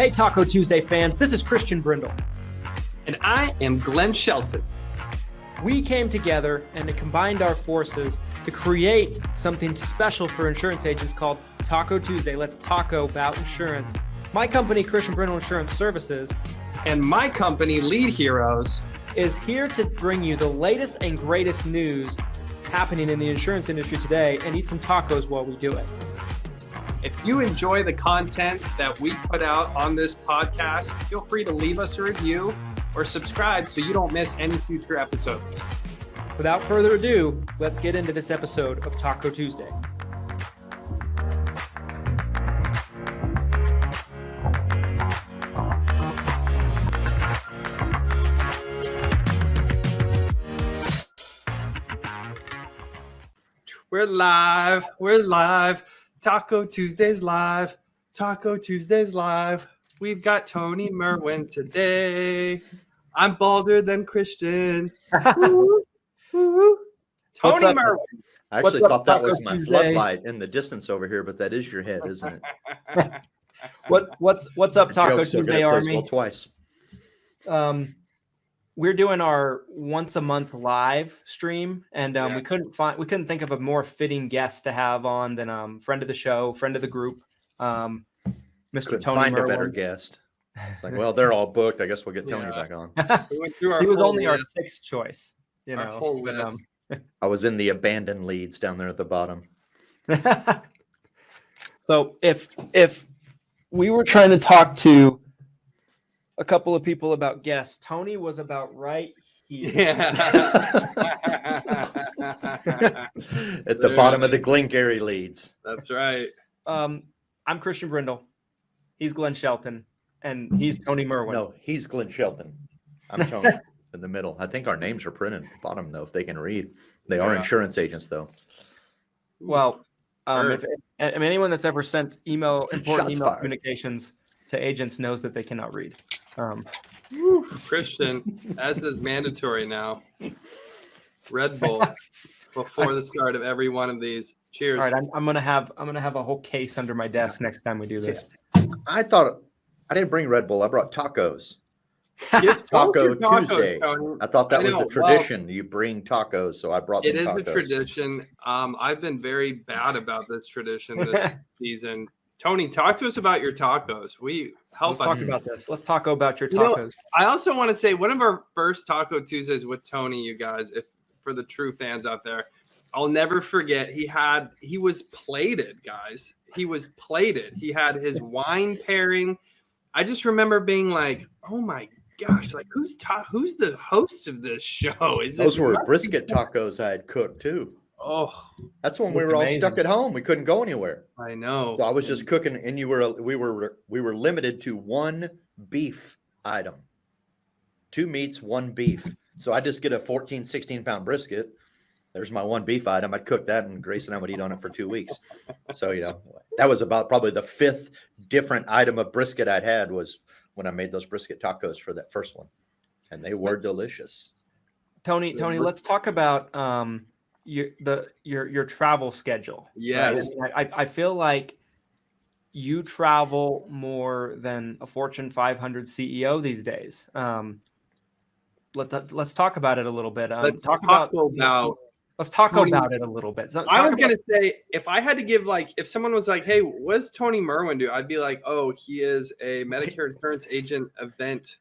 Hey, Taco Tuesday fans, this is Christian Brindle. And I am Glenn Shelton. We came together and combined our forces to create something special for insurance agents called Taco Tuesday. Let's taco about insurance. My company, Christian Brindle Insurance Services, and my company, Lead Heroes, is here to bring you the latest and greatest news happening in the insurance industry today and eat some tacos while we do it. If you enjoy the content that we put out on this podcast, feel free to leave us a review or subscribe so you don't miss any future episodes. Without further ado, let's get into this episode of Taco Tuesday. We're live. Taco Tuesday's live. Taco Tuesday's live. We've got Tony Merwin today. I'm balder than Christian. Woo, woo. Tony Merwin. I actually thought that was my floodlight in the distance over here, but that is your head, isn't it? What's up, Taco Tuesday Army? Twice. We're doing our once a month live stream, and we couldn't think of a more fitting guest to have on than friend of the show, friend of the group, Mr. Couldn't Tony find Merwin. a better guest. Like, well, they're all booked. I guess we'll get Tony back on. We went through He was only our list. sixth choice. You Our know, whole but, list. I was in the abandoned leads down there at the bottom. So if we were trying to talk to a couple of people about guests, Tony was about right here. Yeah. At the bottom of the Glengarry leads. That's right. I'm Christian Brindle. He's Glenn Shelton, and he's Tony Merwin. No, he's Glenn Shelton. I'm Tony in the middle. I think our names are printed at the bottom, though, if they can read. They are insurance agents, though. Well, if anyone that's ever sent important Shots email fired. communications to agents knows that they cannot read. Christian, as is mandatory now. Red Bull before the start of every one of these. Cheers. All right, I'm gonna have a whole case under my desk next time we do this. I thought I didn't bring Red Bull. I brought tacos. It's Taco tacos, Tuesday. Tony. I thought that I was know. the tradition. You bring tacos, so I brought some It is tacos. a tradition. I've been very bad about this tradition this season. Tony, talk to us about your tacos. Let's talk about this. Let's talk about your You know, tacos. I also want to say one of our first Taco Tuesdays with Tony, you guys, if for the true fans out there, I'll never forget. He was plated, guys. He was plated. He had his wine pairing. I just remember being like, "Oh my gosh! Like who's the host of this show?" Those were brisket tacos I had cooked too. Oh, That's when we were all stuck at home. We couldn't go anywhere. I know. So I was just cooking, and we were limited to one beef item, 2 meats, 1 beef. So I just get a 14, 16-pound brisket. There's my 1 beef item. I'd cook that, and Grace and I would eat on it for 2 weeks. So that was about probably the 5th different item of brisket I'd had was when I made those brisket tacos for that first one, and they were delicious. Tony, let's talk about your travel schedule. Yes. Right? I feel like you travel more than a Fortune 500 CEO these days. Let's talk about it a little bit. Let's talk about it a little bit. So, I was going to say, if I had to give, if someone was like, hey, what does Tony Merwin do? I'd be like, oh, he is a Medicare Insurance Agent event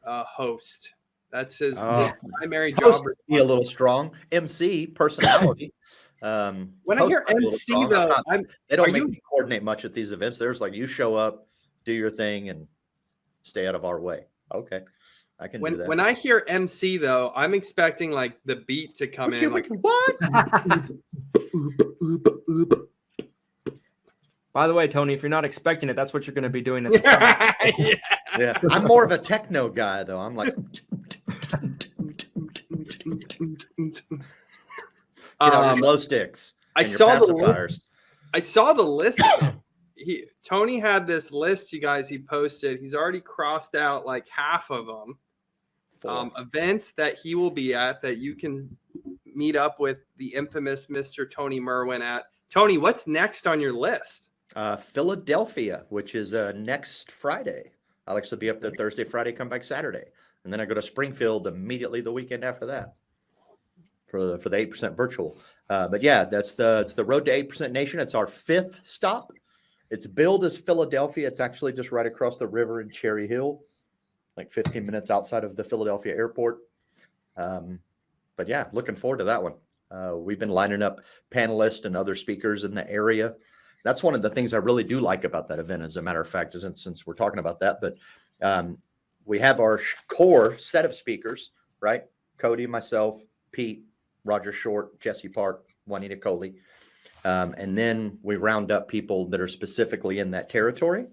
host. That's his primary job. Be a little strong. MC, personality. When I hear MC, though, they don't make me coordinate much at these events. There's you show up, do your thing, and stay out of our way. Okay. I can do that. When I hear MC, though, I'm expecting the beat to come in. What? By the way, Tony, if you're not expecting it, that's what you're going to be doing at the summit. Yeah. I'm more of a techno guy, though. I'm like, your glow sticks. I saw the list. Tony had this list, you guys. He posted. He's already crossed out half of them. Events that he will be at that you can meet up with the infamous Mr. Tony Merwin at. Tony, what's next on your list? Philadelphia, which is next Friday. I'll actually be up there Thursday, Friday, come back Saturday. And then I go to Springfield immediately the weekend after that for the 8% virtual. But yeah, it's the Road to 8% Nation. It's our 5th stop. It's billed as Philadelphia. It's actually just right across the river in Cherry Hill, like 15 minutes outside of the Philadelphia airport. But yeah, looking forward to that one. We've been lining up panelists and other speakers in the area. That's one of the things I really do like about that event, as a matter of fact, isn't since we're talking about that, but we have our core set of speakers, right? Cody, myself, Pete, Roger Short, Jesse Park, Juanita Coley. And then we round up people that are specifically in that territory,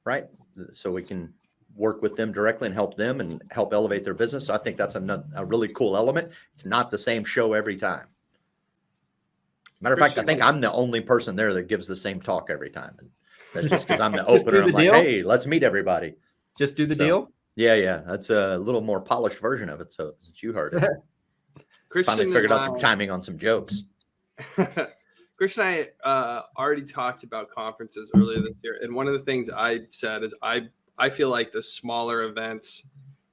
right? So we can work with them directly and help them and help elevate their business. So I think that's a really cool element. It's not the same show every time. Matter of fact, I think I'm the only person there that gives the same talk every time. And that's just because I'm the opener. I'm like, hey, let's meet everybody. Just do the deal. Yeah. That's a little more polished version of it. So since you heard it, Christian finally figured out some timing on some jokes. Christian and I already talked about conferences earlier this year. And one of the things I said is I feel like the smaller events,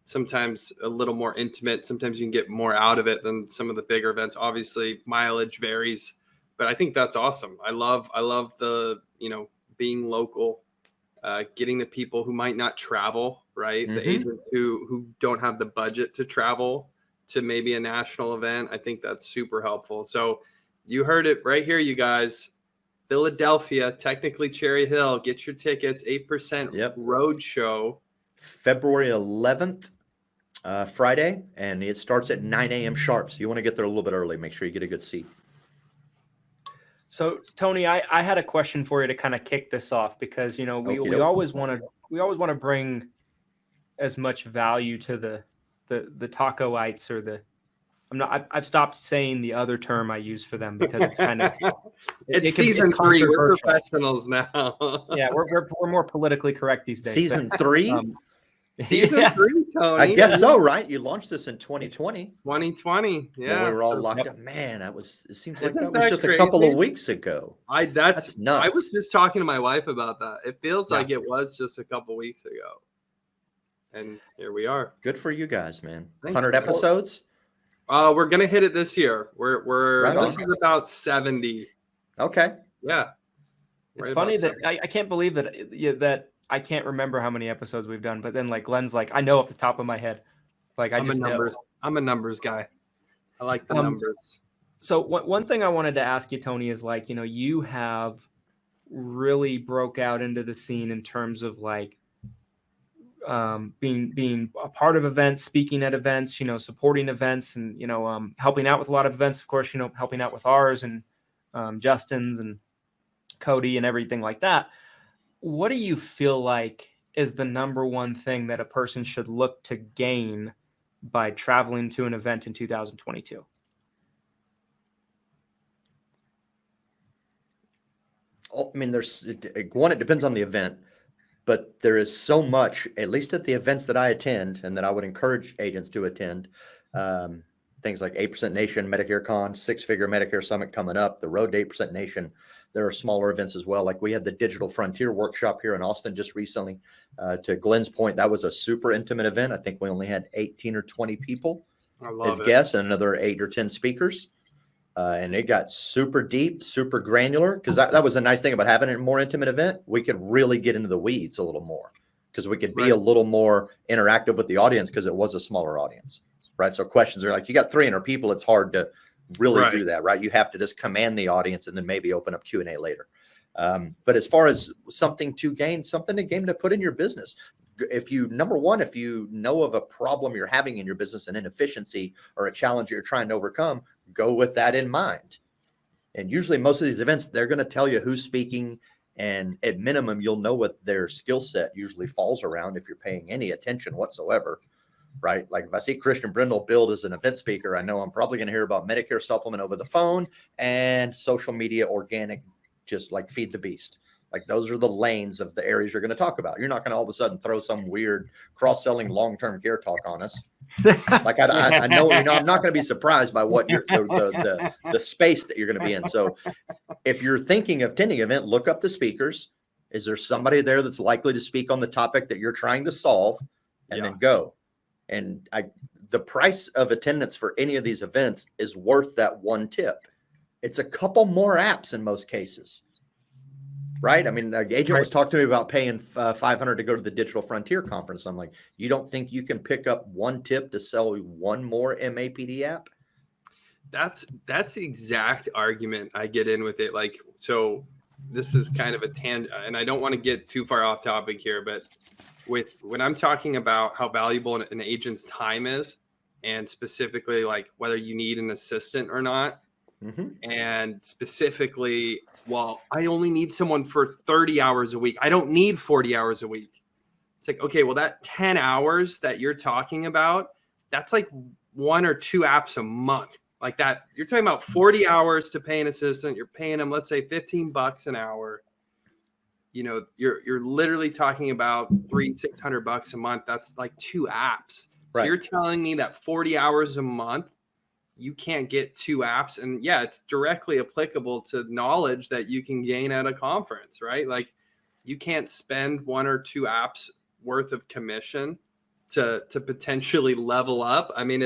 sometimes a little more intimate. Sometimes you can get more out of it than some of the bigger events. Obviously, mileage varies, but I think that's awesome. I love the, being local, getting the people who might not travel, right? Mm-hmm. The agents who don't have the budget to travel to maybe a national event. I think that's super helpful. So you heard it right here, you guys. Philadelphia, technically Cherry Hill. Get your tickets. 8% road show. February 11th, Friday, and it starts at 9 a.m. sharp. So you want to get there a little bit early. Make sure you get a good seat. So Tony, I had a question for you to kind of kick this off, because we always want to bring as much value to the tacoites, or I've stopped saying the other term I use for them, because it's kind of it's season 3. We're professionals now. Yeah, we're more politically correct these days. Season 3. Season 3, Tony. I guess so, right? You launched this in 2020. 2020. Yeah, when we were all locked up. Man, it seems like Isn't that was just crazy? A couple of weeks ago. That's nuts. I was just talking to my wife about that. It feels like it was just a couple weeks ago, and here we are. Good for you guys, man. Thanks. 100 episodes. We're gonna hit it this year. Right This is about 70. Okay. Yeah. It's funny that I can't believe that I can't remember how many episodes we've done, but then Glenn's like, I know off the top of my head. I'm a numbers guy. I like the numbers. So one thing I wanted to ask you, Tony, is you have really broke out into the scene in terms of being a part of events, speaking at events, supporting events, and helping out with a lot of events. Of course, helping out with ours and Justin's and Cody and everything like that. What do you feel like is the number one thing that a person should look to gain by traveling to an event in 2022? I mean, it depends on the event, but there is so much, at least at the events that I attend and that I would encourage agents to attend. Things like 8% Nation, Medicare Con, 6-Figure Medicare Summit coming up, the Road to 8% Nation. There are smaller events as well. Like we had the Digital Frontier Workshop here in Austin just recently. To Glenn's point, that was a super intimate event. I think we only had 18 or 20 people as guests and another 8 or 10 speakers. And it got super deep, super granular, because that was a nice thing about having a more intimate event. We could really get into the weeds a little more, because we could be a little more interactive with the audience, because it was a smaller audience, right? So questions are you got 300 people. It's hard to really do that, right? You have to just command the audience and then maybe open up Q&A later. But as far as something to gain to put in your business, if you know of a problem you're having in your business, an inefficiency or a challenge you're trying to overcome, go with that in mind. And usually most of these events, they're going to tell you who's speaking, and at minimum, you'll know what their skill set usually falls around if you're paying any attention whatsoever. Right? Like if I see Christian Brindle billed as an event speaker, I know I'm probably going to hear about Medicare supplement over the phone and social media organic, just like feed the beast. Like those are the lanes of the areas you're going to talk about. You're not going to all of a sudden throw some weird cross-selling long-term care talk on us, Like I know, I'm not going to be surprised by what the space that you're going to be in. So if you're thinking of attending an event, look up the speakers. Is there somebody there that's likely to speak on the topic that you're trying to solve, and then go. And the price of attendance for any of these events is worth that one tip. It's a couple more apps in most cases. Right. I mean, the agent was talking to me about paying $500 to go to the Digital Frontier conference. I'm like, you don't think you can pick up one tip to sell one more MAPD app? That's the exact argument I get in with it. Like, so this is kind of a tangent, and I don't want to get too far off topic here, but when I'm talking about how valuable an agent's time is, and specifically like whether you need an assistant or not, and specifically, well, I only need someone for 30 hours a week. I don't need 40 hours a week. It's like, okay, well, that 10 hours that you're talking about, that's like 1 or 2 apps a month. Like that, you're talking about 40 hours to pay an assistant. You're paying them, let's say, $15 an hour. You know, you're literally talking about $600 a month. That's like 2 apps. Right. So you're telling me that 40 hours a month, you can't get 2 apps. And yeah, it's directly applicable to knowledge that you can gain at a conference, right? Like you can't spend 1 or 2 apps worth of commission to potentially level up. I mean,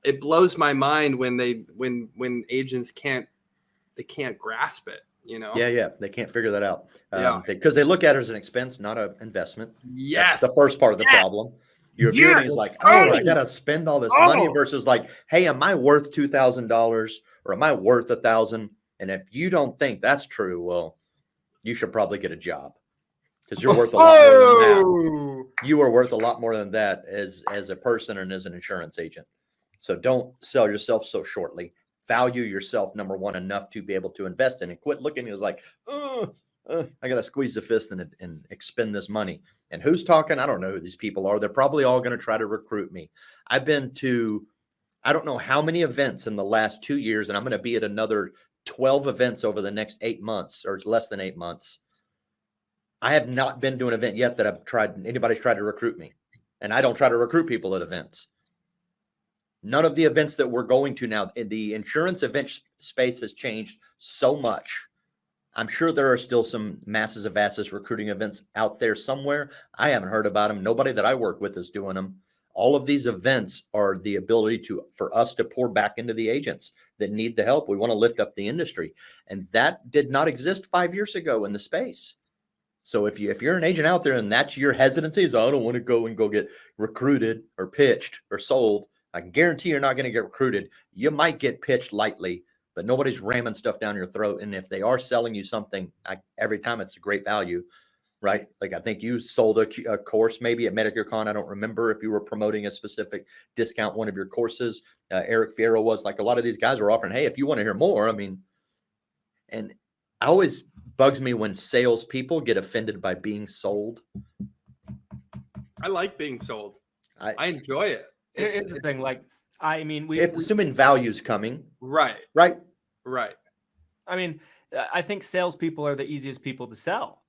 it blows my mind when agents can't grasp it, you know? Yeah. They can't figure that out. Because they look at it as an expense, not an investment. Yes. That's the first part of the problem. Your viewing is like, oh, I got to spend all this money versus like, hey, am I worth $2,000 or am I worth $1,000? And if you don't think that's true, well, you should probably get a job because you're worth a lot more than that. You are worth a lot more than that as a person and as an insurance agent. So don't sell yourself so shortly. Value yourself, number one, enough to be able to invest in it. Quit looking at it as like, I got to squeeze the fist and expend this money. And who's talking? I don't know who these people are. They're probably all going to try to recruit me. I've been to, I don't know how many events in the last 2 years, and I'm going to be at another 12 events over the next 8 months or less than 8 months. I have not been to an event yet that anybody's tried to recruit me. And I don't try to recruit people at events. None of the events that we're going to now, the insurance event space has changed so much. I'm sure there are still some masses of asses recruiting events out there somewhere. I haven't heard about them. Nobody that I work with is doing them. All of these events are the ability for us to pour back into the agents that need the help. We want to lift up the industry. And that did not exist 5 years ago in the space. So if you're an agent out there and that's your hesitancy is, I don't want to go get recruited or pitched or sold, I can guarantee you're not going to get recruited. You might get pitched lightly, but nobody's ramming stuff down your throat. And if they are selling you something, every time it's a great value, right? Like I think you sold a course maybe at Medicare Con. I don't remember if you were promoting a specific discount, one of your courses. Eric Fierro was like, a lot of these guys were offering, hey, if you want to hear more, I mean, and I always bugs me when salespeople get offended by being sold. I like being sold. I enjoy it. It's the thing. Like, I mean, assuming value's coming. Right. I mean, I think salespeople are the easiest people to sell.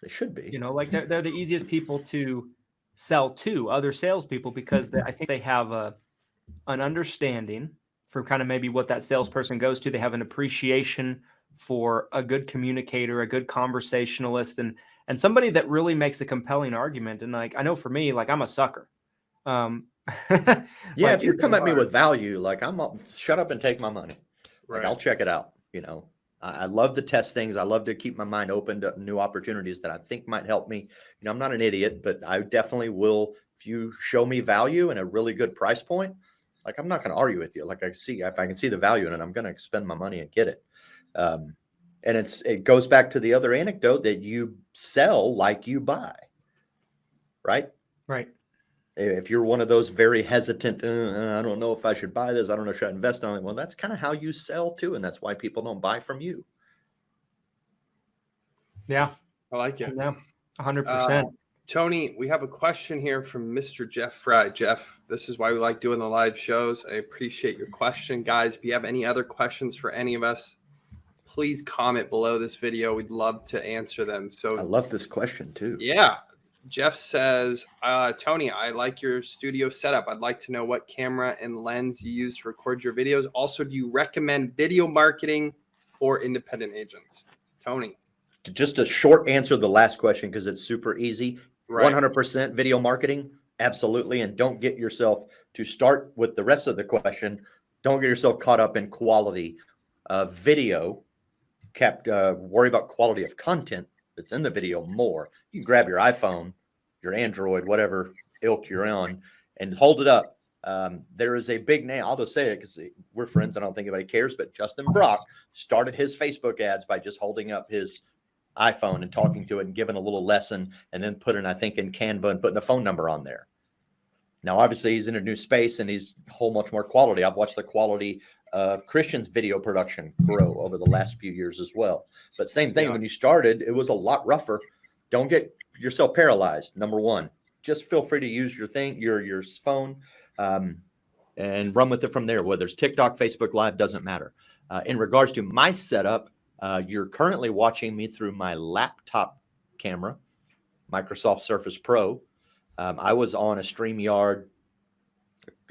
They should be. You know, like they're the easiest people to sell to other salespeople because I think they have an understanding for kind of maybe what that salesperson goes to. They have an appreciation for a good communicator, a good conversationalist, and somebody that really makes a compelling argument. And like, I know for me, like I'm a sucker. Yeah, if you come at me with value, like shut up and take my money. Like I'll check it out. You know, I love to test things. I love to keep my mind open to new opportunities that I think might help me. You know, I'm not an idiot, but I definitely will. If you show me value and a really good price point, like I'm not going to argue with you. Like if I can see the value in it, I'm going to spend my money and get it. And it goes back to the other anecdote that you sell like you buy, right? Right. If you're one of those very hesitant, I don't know if I should buy this. I don't know if I should invest on it. Well, that's kind of how you sell too. And that's why people don't buy from you. Yeah. I like it. Yeah. 100%. Tony, we have a question here from Mr. Jeff Fry. Jeff, this is why we like doing the live shows. I appreciate your question, guys. If you have any other questions for any of us, please comment below this video. We'd love to answer them. So I love this question too. Yeah. Jeff says, Tony, I like your studio setup. I'd like to know what camera and lens you use to record your videos. Also, do you recommend video marketing or independent agents? Tony. Just a short answer to the last question because it's super easy. Right. 100% video marketing. Absolutely. And don't get yourself, to start with the rest of the question, don't get yourself caught up in quality of video. Worry about quality of content that's in the video more. You can grab your iPhone, your Android, whatever ilk you're on, and hold it up. There is a big name. I'll just say it because we're friends. I don't think anybody cares, but Justin Brock started his Facebook ads by just holding up his iPhone and talking to it and giving a little lesson, and then putting, I think, in Canva and putting a phone number on there. Now, obviously, he's in a new space and he's a whole much more quality. I've watched the quality of Christian's video production grow over the last few years as well. But same thing, when you started, it was a lot rougher. Don't get yourself paralyzed. Number one, just feel free to use your phone, and run with it from there. Whether it's TikTok, Facebook Live, doesn't matter. In regards to my setup, you're currently watching me through my laptop camera, Microsoft Surface Pro. I was on a StreamYard,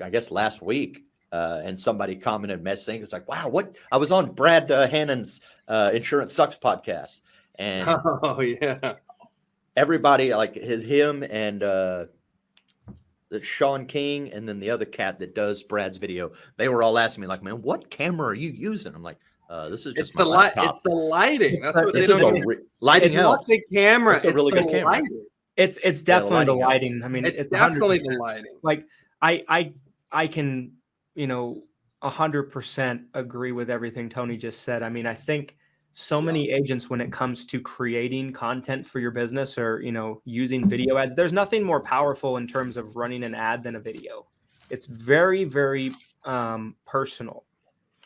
I guess last week, and somebody commented, messaging, it's like, wow, what? I was on Brad Hannon's Insurance Sucks podcast, and everybody, like him and Sean King, and then the other cat that does Brad's video, they were all asking me, like, man, what camera are you using? I'm like, this is just my laptop. It's the lighting. That's what this is lighting helps. It's not the camera. It's a really good camera. Lighting. It's definitely the lighting. I mean, it's definitely the lighting. Like I can, 100% agree with everything Tony just said. I mean, I think so many agents, when it comes to creating content for your business or, using video ads, there's nothing more powerful in terms of running an ad than a video. It's very, very personal,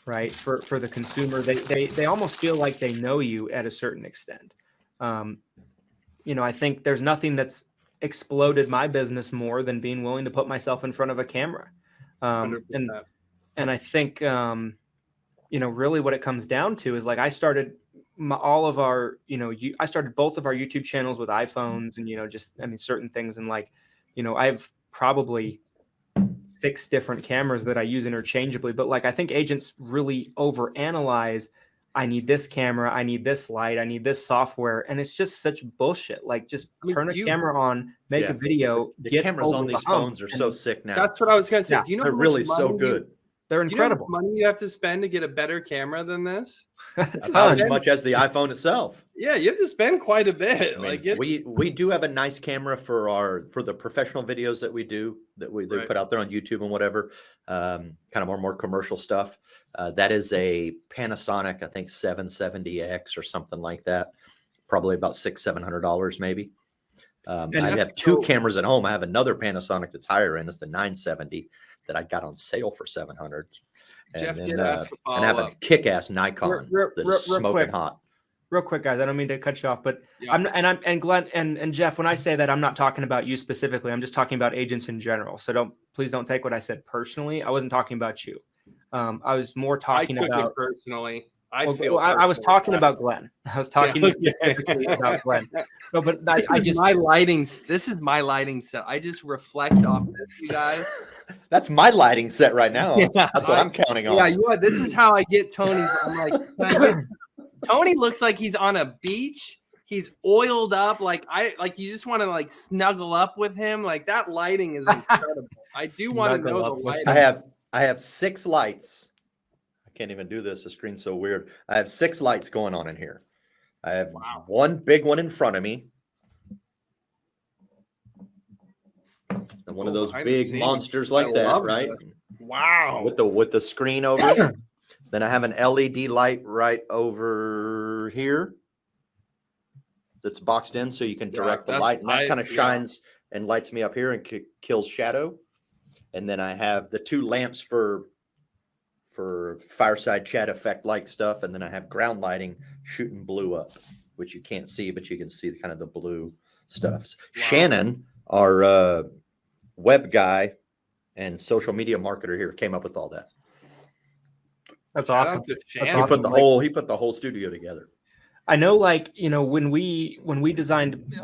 right? For the consumer, they almost feel like they know you at a certain extent. I think there's nothing that's exploded my business more than being willing to put myself in front of a camera. And I think, really what it comes down to is, like, I started I started both of our YouTube channels with iPhones and, certain things. And I have probably 6 different cameras that I use interchangeably, but I think agents really overanalyze. I need this camera, I need this light, I need this software. And it's just such bullshit. Just turn a camera on, make a video. The cameras on these phones are so sick now. That's what I was going to say. Yeah, do you know they're really so good. They're incredible. Do you know how much money you have to spend to get a better camera than this? About as much as the iPhone itself. Yeah, you have to spend quite a bit. I mean, we do have a nice camera for the professional videos that we do, they put out there on YouTube and whatever, kind of more commercial stuff. That is a Panasonic, I think 770X or something like that. Probably about $600-700 maybe. I have 2 cameras at home. I have another Panasonic that's higher end. It's the 970 that I got on sale for $700. Jeff did ask for and I have a kick-ass Nikon that is smoking hot. Real quick, guys, I don't mean to cut you off, but I'm Glenn and Jeff, when I say that, I'm not talking about you specifically. I'm just talking about agents in general. So please don't take what I said personally. I wasn't talking about you. I was more talking about personally. I was talking about Glenn. I was talking specifically about Glenn. No, but my lighting. This is my lighting set. I just reflect off this, you guys. That's my lighting set right now. Yeah, that's what I'm counting on. Yeah, this is how I get Tony's. I'm like, Tony looks like he's on a beach. He's oiled up. You just want to snuggle up with him. That lighting is incredible. I do want to know the lighting. I have 6 lights. I can't even do this. The screen's so weird. I have 6 lights going on in here. I have one big one in front of me. And one of those big monsters like that, right? Wow. With the screen over it. Then I have an LED light right over here that's boxed in so you can direct the light. And that kind of shines and lights me up here and kills shadow. And then I have the 2 lamps for fireside chat effect like stuff. And then I have ground lighting shooting blue up, which you can't see, but you can see kind of the blue stuff. Wow. Shannon, our web guy and social media marketer here, came up with all that. That's awesome. He put the whole studio together. I know, like, when we designed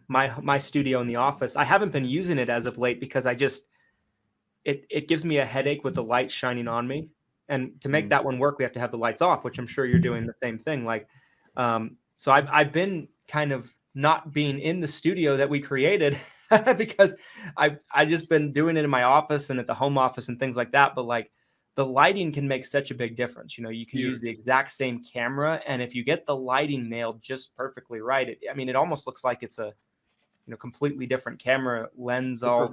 my studio in the office, I haven't been using it as of late because it gives me a headache with the light shining on me. And to make that one work, we have to have the lights off, which I'm sure you're doing the same thing. Like, so I've been kind of not being in the studio that we created because I just been doing it in my office and at the home office and things like that. But like, the lighting can make such a big difference. You can use the exact same camera, and if you get the lighting nailed just perfectly right, it almost looks like it's a completely different camera lens. All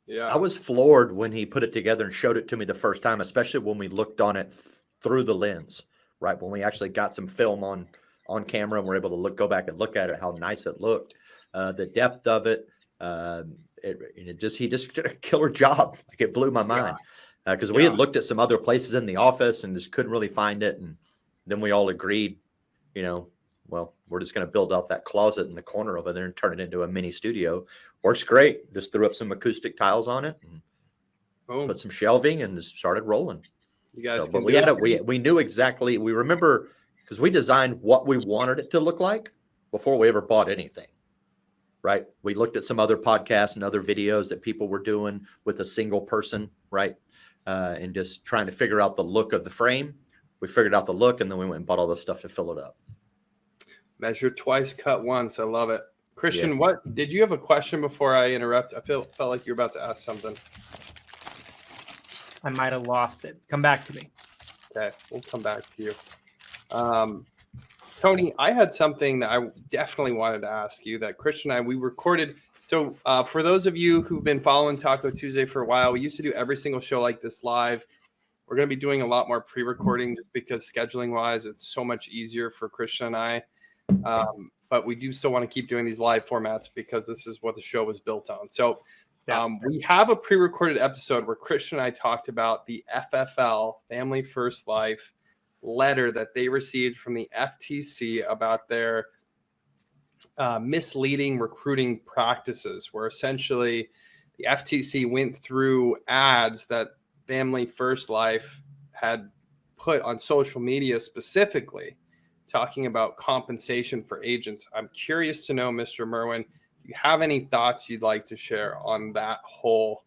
Yeah, I was floored when he put it together and showed it to me the first time, especially when we looked on it through the lens, right? When we actually got some film on camera and we're able to go back and look at it, how nice it looked, the depth of it. He just did a killer job. Like, it blew my mind. Because we had looked at some other places in the office and just couldn't really find it. And then we all agreed, well, we're just going to build out that closet in the corner over there and turn it into a mini studio. Works great. Just threw up some acoustic tiles on it and put some shelving and just started rolling. You guys, but we knew exactly. We remember because we designed what we wanted it to look like before we ever bought anything. Right. We looked at some other podcasts and other videos that people were doing with a single person. Right. And just trying to figure out the look of the frame. We figured out the look, and then we went and bought all the stuff to fill it up. Measure twice, cut once. I love it. Christian, what did you have a question before I interrupt? I felt like you were about to ask something. I might have lost it. Come back to me. Okay, we'll come back to you. Tony, I had something that I definitely wanted to ask you that Christian and I, we recorded. So for those of you who've been following Taco Tuesday for a while, we used to do every single show like this live. We're going to be doing a lot more pre-recording just because scheduling wise, it's so much easier for Christian and I. But we do still want to keep doing these live formats because this is what the show was built on. So we have a pre-recorded episode where Christian and I talked about the FFL, Family First Life, letter that they received from the FTC about their misleading recruiting practices, where essentially the FTC went through ads that Family First Life had put on social media specifically talking about compensation for agents. I'm curious to know, Mr. Merwin, do you have any thoughts you'd like to share on that whole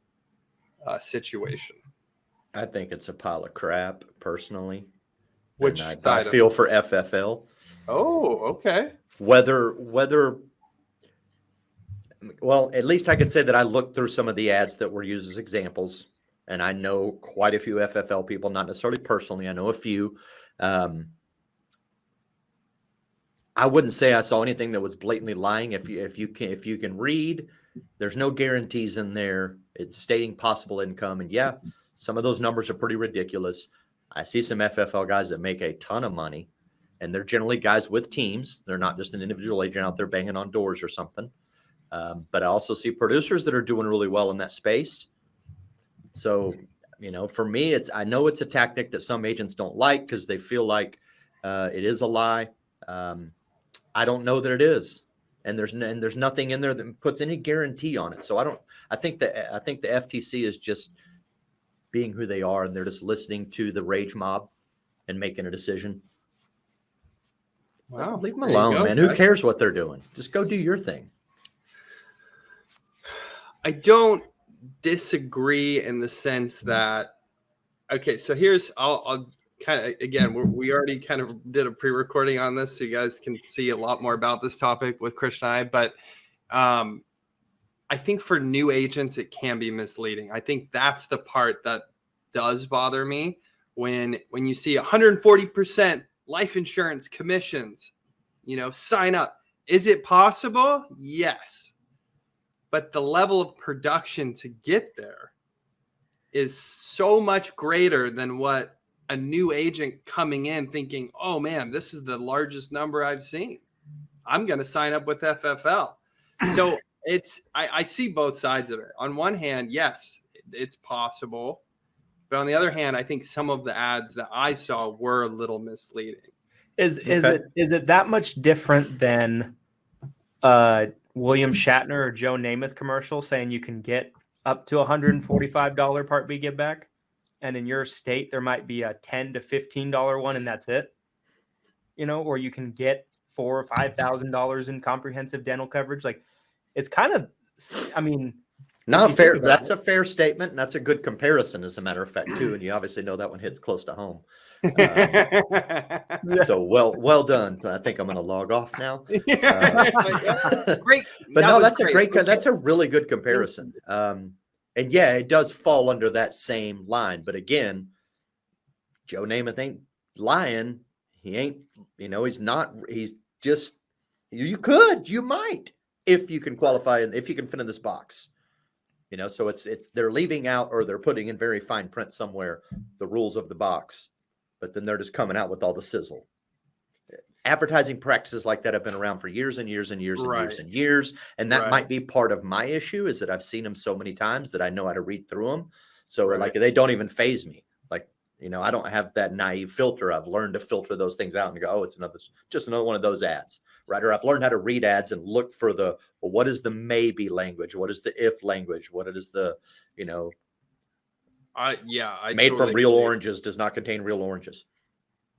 situation? I think it's a pile of crap, personally. Which side I feel for FFL. Oh, okay. Whether, well, at least I could say that I looked through some of the ads that were used as examples, and I know quite a few FFL people, not necessarily personally. I know a few. I wouldn't say I saw anything that was blatantly lying. If you can read, there's no guarantees in there. It's stating possible income, and some of those numbers are pretty ridiculous. I see some FFL guys that make a ton of money, and they're generally guys with teams. They're not just an individual agent out there banging on doors or something. But I also see producers that are doing really well in that space. So, for me, I know it's a tactic that some agents don't like because they feel like it is a lie. I don't know that it is, and there's nothing in there that puts any guarantee on it. So I think the FTC is just being who they are, and they're just listening to the rage mob and making a decision. Wow, leave them alone, man. Who cares what they're doing? Just go do your thing. I don't disagree in the sense that, okay, so I'll kind of, again, we already kind of did a pre-recording on this, so you guys can see a lot more about this topic with Christian and I, but I think for new agents, it can be misleading. I think that's the part that does bother me when you see 140% life insurance commissions, sign up. Is it possible? Yes. But the level of production to get there is so much greater than what a new agent coming in thinking, oh man, this is the largest number I've seen. I'm going to sign up with FFL. So I see both sides of it. On one hand, yes, it's possible. But on the other hand, I think some of the ads that I saw were a little misleading. Is it that much different than William Shatner or Joe Namath commercial saying you can get up to $145 Part B give back, and in your state there might be a $10 to $15 one, and that's it? or you can get $4,000 or $5,000 in comprehensive dental coverage. Like, it's kind of, I mean, not fair. That's a fair statement. And that's a good comparison, as a matter of fact, too. And you obviously know that one hits close to home. So well done. I think I'm going to log off now. Great. But no, that's great. Okay. That's a really good comparison. And yeah, it does fall under that same line. But again, Joe Namath ain't lying. He ain't, he's not, he's just, you might, if you can qualify and if you can fit in this box. So they're leaving out, or they're putting in very fine print somewhere the rules of the box, but then they're just coming out with all the sizzle. Advertising practices like that have been around for years and years and years and years and years. And that might be part of my issue, is that I've seen them so many times that I know how to read through them. So like, they don't even faze me. Like, I don't have that naive filter. I've learned to filter those things out and go, oh, it's just another one of those ads. Right. Or I've learned how to read ads and look for what is the maybe language? What is the if language? What is the, I made totally from real oranges does not contain real oranges.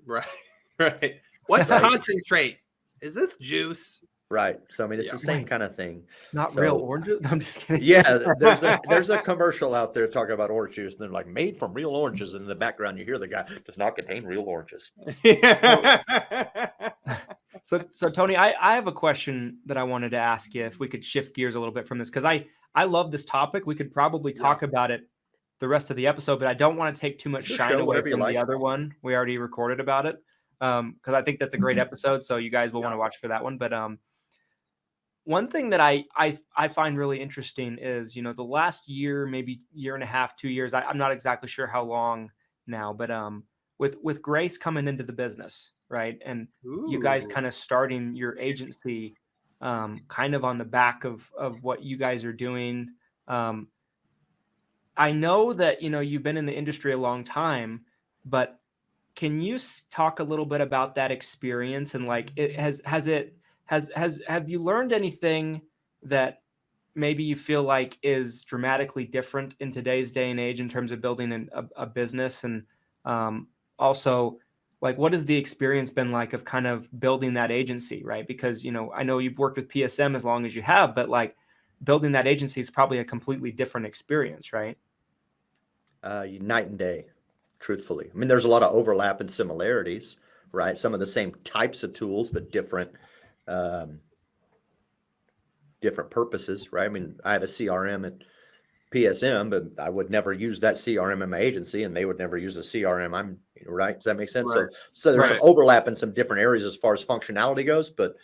Right. What's concentrate? Is this juice? Right. So, I mean, it's the same kind of thing. Not real oranges? I'm just kidding. Yeah. There's a commercial out there talking about orange juice, and they're like, made from real oranges. And in the background, you hear the guy, does not contain real oranges. So Tony, I have a question that I wanted to ask you, if we could shift gears a little bit from this, because I love this topic. We could probably talk about it the rest of the episode, but I don't want to take too much shine away from the other one. We already recorded about it, because I think that's a great episode. So you guys will want to watch for that one. But one thing that I find really interesting is, the last year, maybe year and a half, 2 years, I'm not exactly sure how long now, but with Grace coming into the business, right? And you guys kind of starting your agency kind of on the back of what you guys are doing. I know that, you've been in the industry a long time, but can you talk a little bit about that experience? And like, have you learned anything that maybe you feel like is dramatically different in today's day and age in terms of building a business? And also, like, what has the experience been like of kind of building that agency, right? Because, I know you've worked with PSM as long as you have, but like, building that agency is probably a completely different experience, right? Night and day, truthfully. I mean, there's a lot of overlap and similarities, right? Some of the same types of tools, but different purposes, right? I mean, I have a CRM at PSM, but I would never use that CRM in my agency, and they would never use a CRM. Right. Does that make sense? Right. So there's some overlap in some different areas as far as functionality goes, but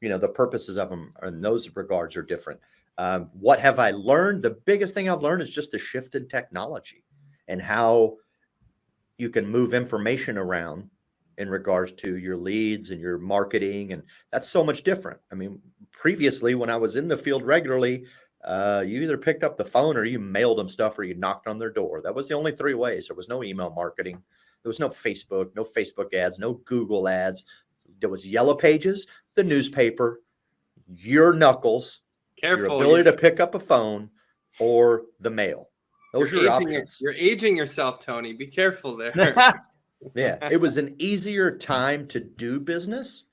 the purposes of them in those regards are different. What have I learned? The biggest thing I've learned is just the shift in technology and how you can move information around in regards to your leads and your marketing. And that's so much different. I mean, previously when I was in the field regularly, you either picked up the phone or you mailed them stuff or you knocked on their door. That was the only three ways. There was no email marketing. There was no Facebook ads, no Google ads. There was Yellow Pages, the newspaper, your knuckles, your ability to pick up a phone, or the mail. Those are your options. You're aging yourself, Tony. Be careful there. Yeah, it was an easier time to do business,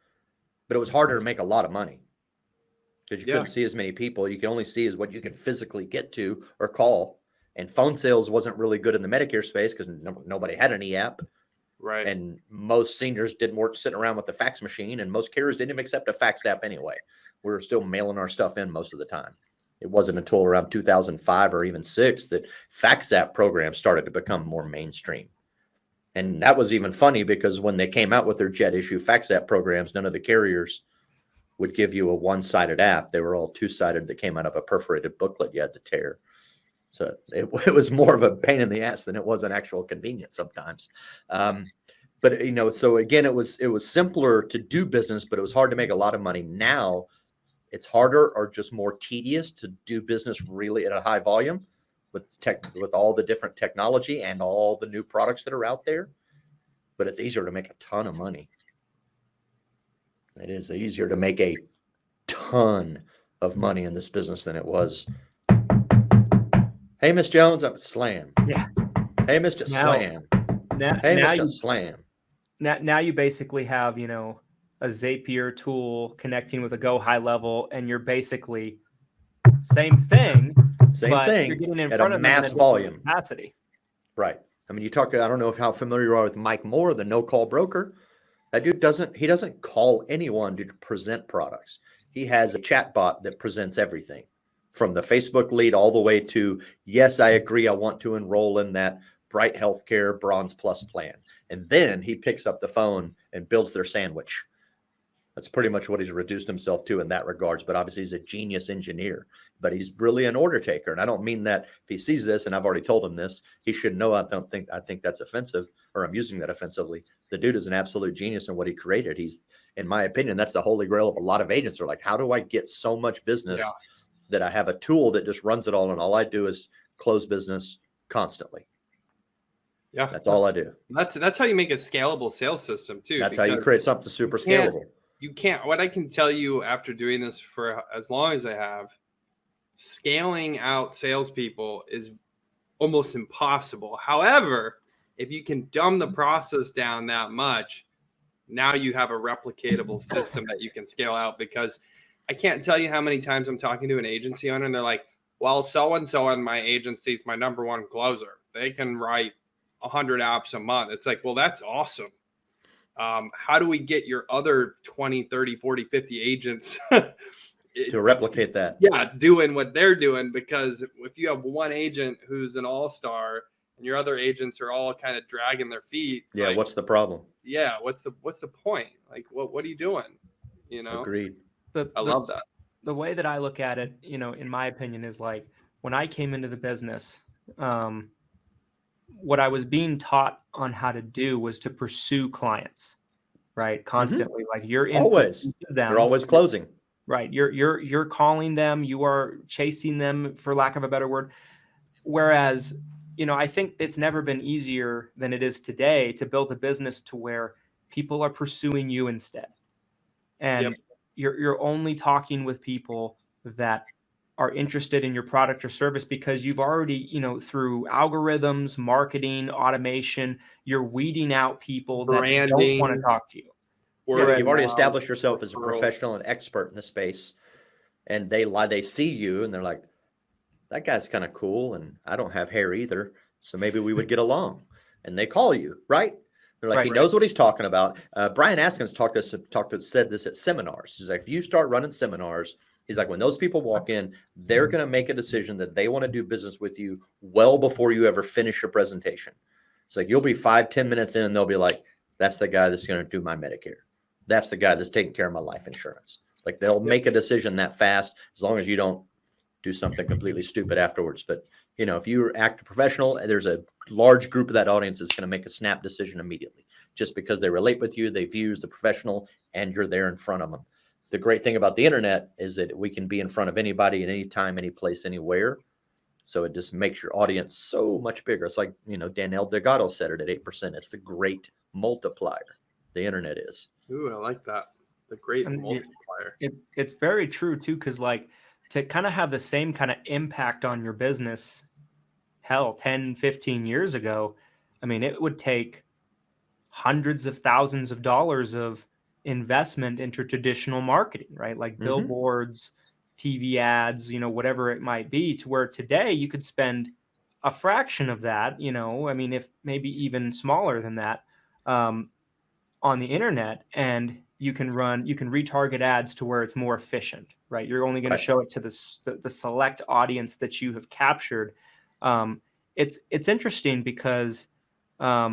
but it was harder to make a lot of money because you couldn't see as many people. You can only see as what you can physically get to or call. And phone sales wasn't really good in the Medicare space because nobody had an e-app. Right. And most seniors didn't work sitting around with the fax machine, and most carriers didn't even accept a fax app anyway. We were still mailing our stuff in most of the time. It wasn't until around 2005 or even 6 that fax app programs started to become more mainstream. And that was even funny because when they came out with their jet issue fax app programs, none of the carriers would give you a one-sided app. They were all two-sided that came out of a perforated booklet you had to tear. So it was more of a pain in the ass than it was an actual convenience sometimes. But, so again, it was simpler to do business, but it was hard to make a lot of money. Now it's harder or just more tedious to do business really at a high volume with all the different technology and all the new products that are out there. But it's easier to make a ton of money. It is easier to make a ton of money in this business than it was. Hey, Miss Jones, I'm slam. Yeah. Hey, Mr. Slam. Hey, Mr. Slam. Now you basically have, a Zapier tool connecting with a Go High Level, and you're basically same thing, but you're getting in at front a of them mass in a volume capacity. Right. I mean, I don't know how familiar you are with Mike Moore, the no-call broker. That dude doesn't call anyone to present products. He has a chat bot that presents everything from the Facebook lead all the way to, yes, I agree, I want to enroll in that Bright Healthcare Bronze Plus plan. And then he picks up the phone and builds their sandwich. That's pretty much what he's reduced himself to in that regards. But obviously he's a genius engineer, but he's really an order taker. And I don't mean that if he sees this, and I've already told him this, he should know. I think that's offensive, or I'm using that offensively. The dude is an absolute genius in what he created. He's, in my opinion, that's the holy grail of a lot of agents. They're like, how do I get so much business that I have a tool that just runs it all, and all I do is close business constantly? Yeah, that's all I do. That's how you make a scalable sales system too. That's how you create something super scalable. You can't. What I can tell you after doing this for as long as I have, scaling out salespeople is almost impossible. However, if you can dumb the process down that much, now you have a replicatable system that you can scale out. Because I can't tell you how many times I'm talking to an agency owner and they're like, well, so-and-so in my agency is my number one closer. They can write 100 apps a month. It's like, well, that's awesome. How do we get your other 20, 30, 40, 50 agents to replicate that? Yeah, doing what they're doing. Because if you have one agent who's an all-star and your other agents are all kind of dragging their feet, yeah, like, what's the problem? Yeah, what's the point? Like, what are you doing? You know? Agreed. I love that. The way that I look at it, you know, in my opinion, is like when I came into the business, what I was being taught on how to do was to pursue clients, right? Constantly. Like you're always them. You're always closing. Right. You're calling them, you are chasing them, for lack of a better word. Whereas, you know, I think it's never been easier than it is today to build a business to where people are pursuing you instead. And you're only talking with people that are interested in your product or service because you've already, you know, through algorithms, marketing, automation, you're weeding out people that don't want to talk to you. Or you've already established yourself as a professional and expert in the space, and they see you and they're like, that guy's kind of cool and I don't have hair either, so maybe we would get along. And they call you, right? They're like, he knows what he's talking about. Brian Askins said this at seminars. He's like, if you start running seminars, he's like, when those people walk in, they're going to make a decision that they want to do business with you well before you ever finish your presentation. It's like, you'll be 5-10 minutes in and they'll be like, that's the guy that's going to do my Medicare. That's the guy that's taking care of my life insurance. Like they'll make a decision that fast, as long as you don't do something completely stupid afterwards. But, you know, if you act professional, there's a large group of that audience that's going to make a snap decision immediately, just because they relate with you, they've used the professional, and you're there in front of them. The great thing about the internet is that we can be in front of anybody at any time, any place, anywhere. So it just makes your audience so much bigger. It's like, you know, Danielle Delgado said it at 8%. It's the great multiplier. The internet is. Ooh, I like that. The great multiplier. It's very true too, because like to kind of have the same kind of impact on your business, 10, 15 years ago, I mean, it would take hundreds of thousands of dollars of investment into traditional marketing, right? Like billboards, TV ads, you know, whatever it might be, to where today you could spend a fraction of that, you know, I mean, if maybe even smaller than that, on the internet, and you can retarget ads to where it's more efficient, right? You're only going to show it to the select audience that you have captured. It's interesting because, I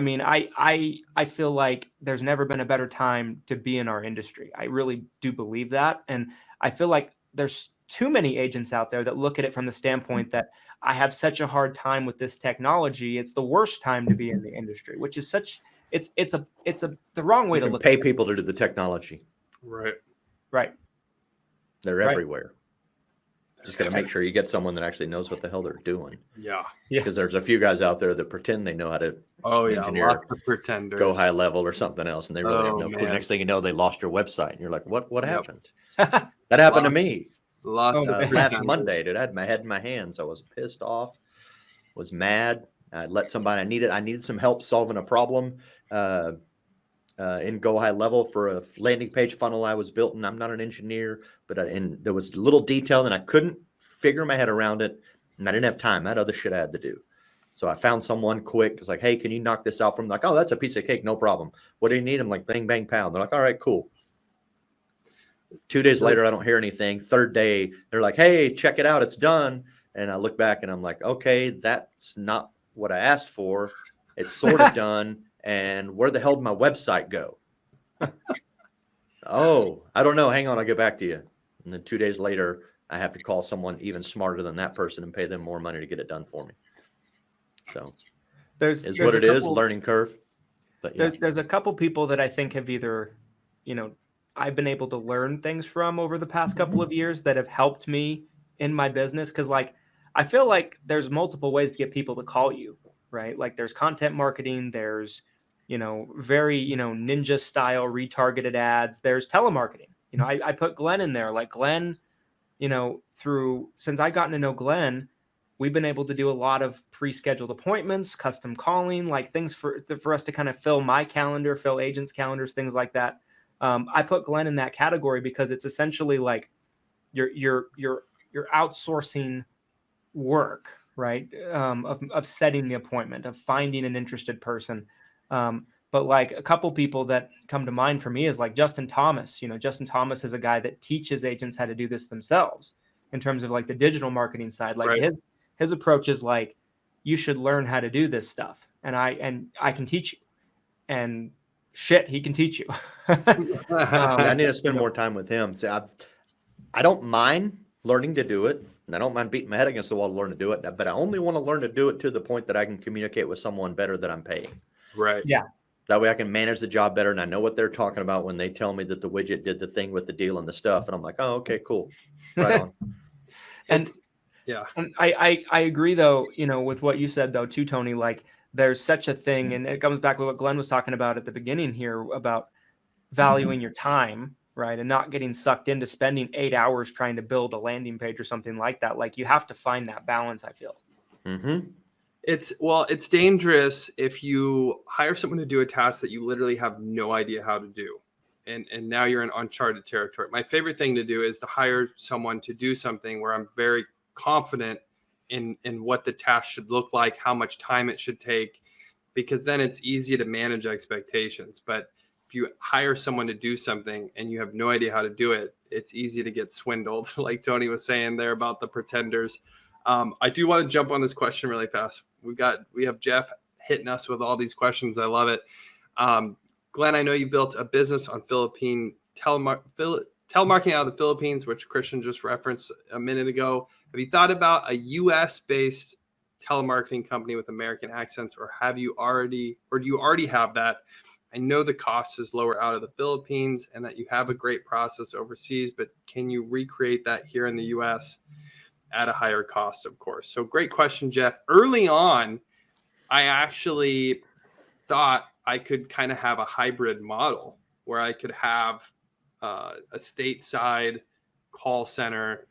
mean, I feel like there's never been a better time to be in our industry. I really do believe that. And I feel like there's too many agents out there that look at it from the standpoint that I have such a hard time with this technology. It's the worst time to be in the industry, which is it's the wrong way to look at it. Pay people to do the technology. Right. They're everywhere. Just got to make sure you get someone that actually knows what the hell they're doing. Yeah. Because there's a few guys out there that pretend they know how to engineer, lots of pretenders. Go high level or something else, and they really have no clue. Next thing you know, they lost your website, and you're like, what happened? That happened to me. Lots of last Monday, dude. I had my head in my hands. I was pissed off, was mad. I let somebody I needed some help solving a problem. in Go High Level for a landing page funnel I was building. I'm not an engineer, but and there was a little detail and I couldn't figure my head around it, and I didn't have time. I had other shit I had to do. So I found someone quick. It's like, hey, can you knock this out from like, oh, that's a piece of cake. No problem. What do you need? I'm like, bang, bang, pound. They're like, all right, cool. 2 days later, I don't hear anything. Third day, they're like, hey, check it out. It's done. And I look back and I'm like, okay, that's not what I asked for. It's sort of done. And where the hell did my website go? Oh, I don't know. Hang on. I'll get back to you. And then 2 days later, I have to call someone even smarter than that person and pay them more money to get it done for me. So there's what it is, learning curve. But yeah. There's a couple people that I think have either, I've been able to learn things from over the past couple of years that have helped me in my business. Cause like, I feel like there's multiple ways to get people to call you, right? Like there's content marketing, there's, very, ninja style retargeted ads. There's telemarketing. I put Glenn in there. Like Glenn, since I gotten to know Glenn, we've been able to do a lot of pre-scheduled appointments, custom calling, like things for us to kind of fill my calendar, fill agents' calendars, things like that. I put Glenn in that category because it's essentially like you're outsourcing work, right? Of setting the appointment, of finding an interested person. But like a couple people that come to mind for me is like Justin Thomas. Justin Thomas is a guy that teaches agents how to do this themselves in terms of like the digital marketing side. Like right. his approach is like, you should learn how to do this stuff. And I can teach you, and shit, he can teach you. I need to spend more time with him. See, I don't mind learning to do it. And I don't mind beating my head against the wall to learn to do it, but I only want to learn to do it to the point that I can communicate with someone better that I'm paying. Right. Yeah. That way I can manage the job better. And I know what they're talking about when they tell me that the widget did the thing with the deal and the stuff. And I'm like, oh, okay, cool. Right on. And yeah, and I agree though, with what you said though too, Tony, like there's such a thing. And it comes back to what Glenn was talking about at the beginning here about valuing your time, right? And not getting sucked into spending 8 hours trying to build a landing page or something like that. Like you have to find that balance, I feel. Mm-hmm. It's dangerous if you hire someone to do a task that you literally have no idea how to do. And now you're in uncharted territory. My favorite thing to do is to hire someone to do something where I'm very confident in what the task should look like, how much time it should take, because then it's easy to manage expectations. But if you hire someone to do something and you have no idea how to do it, it's easy to get swindled. Like Tony was saying there about the pretenders. I do want to jump on this question really fast. We have Jeff hitting us with all these questions. I love it. Glenn, I know you built a business on Philippine telemarketing out of the Philippines, which Christian just referenced a minute ago. Have you thought about a US-based telemarketing company with American accents, or do you already have that? I know the cost is lower out of the Philippines and that you have a great process overseas, but can you recreate that here in the US at a higher cost, of course? So great question, Jeff. Early on, I actually thought I could kind of have a hybrid model where I could have a stateside call center,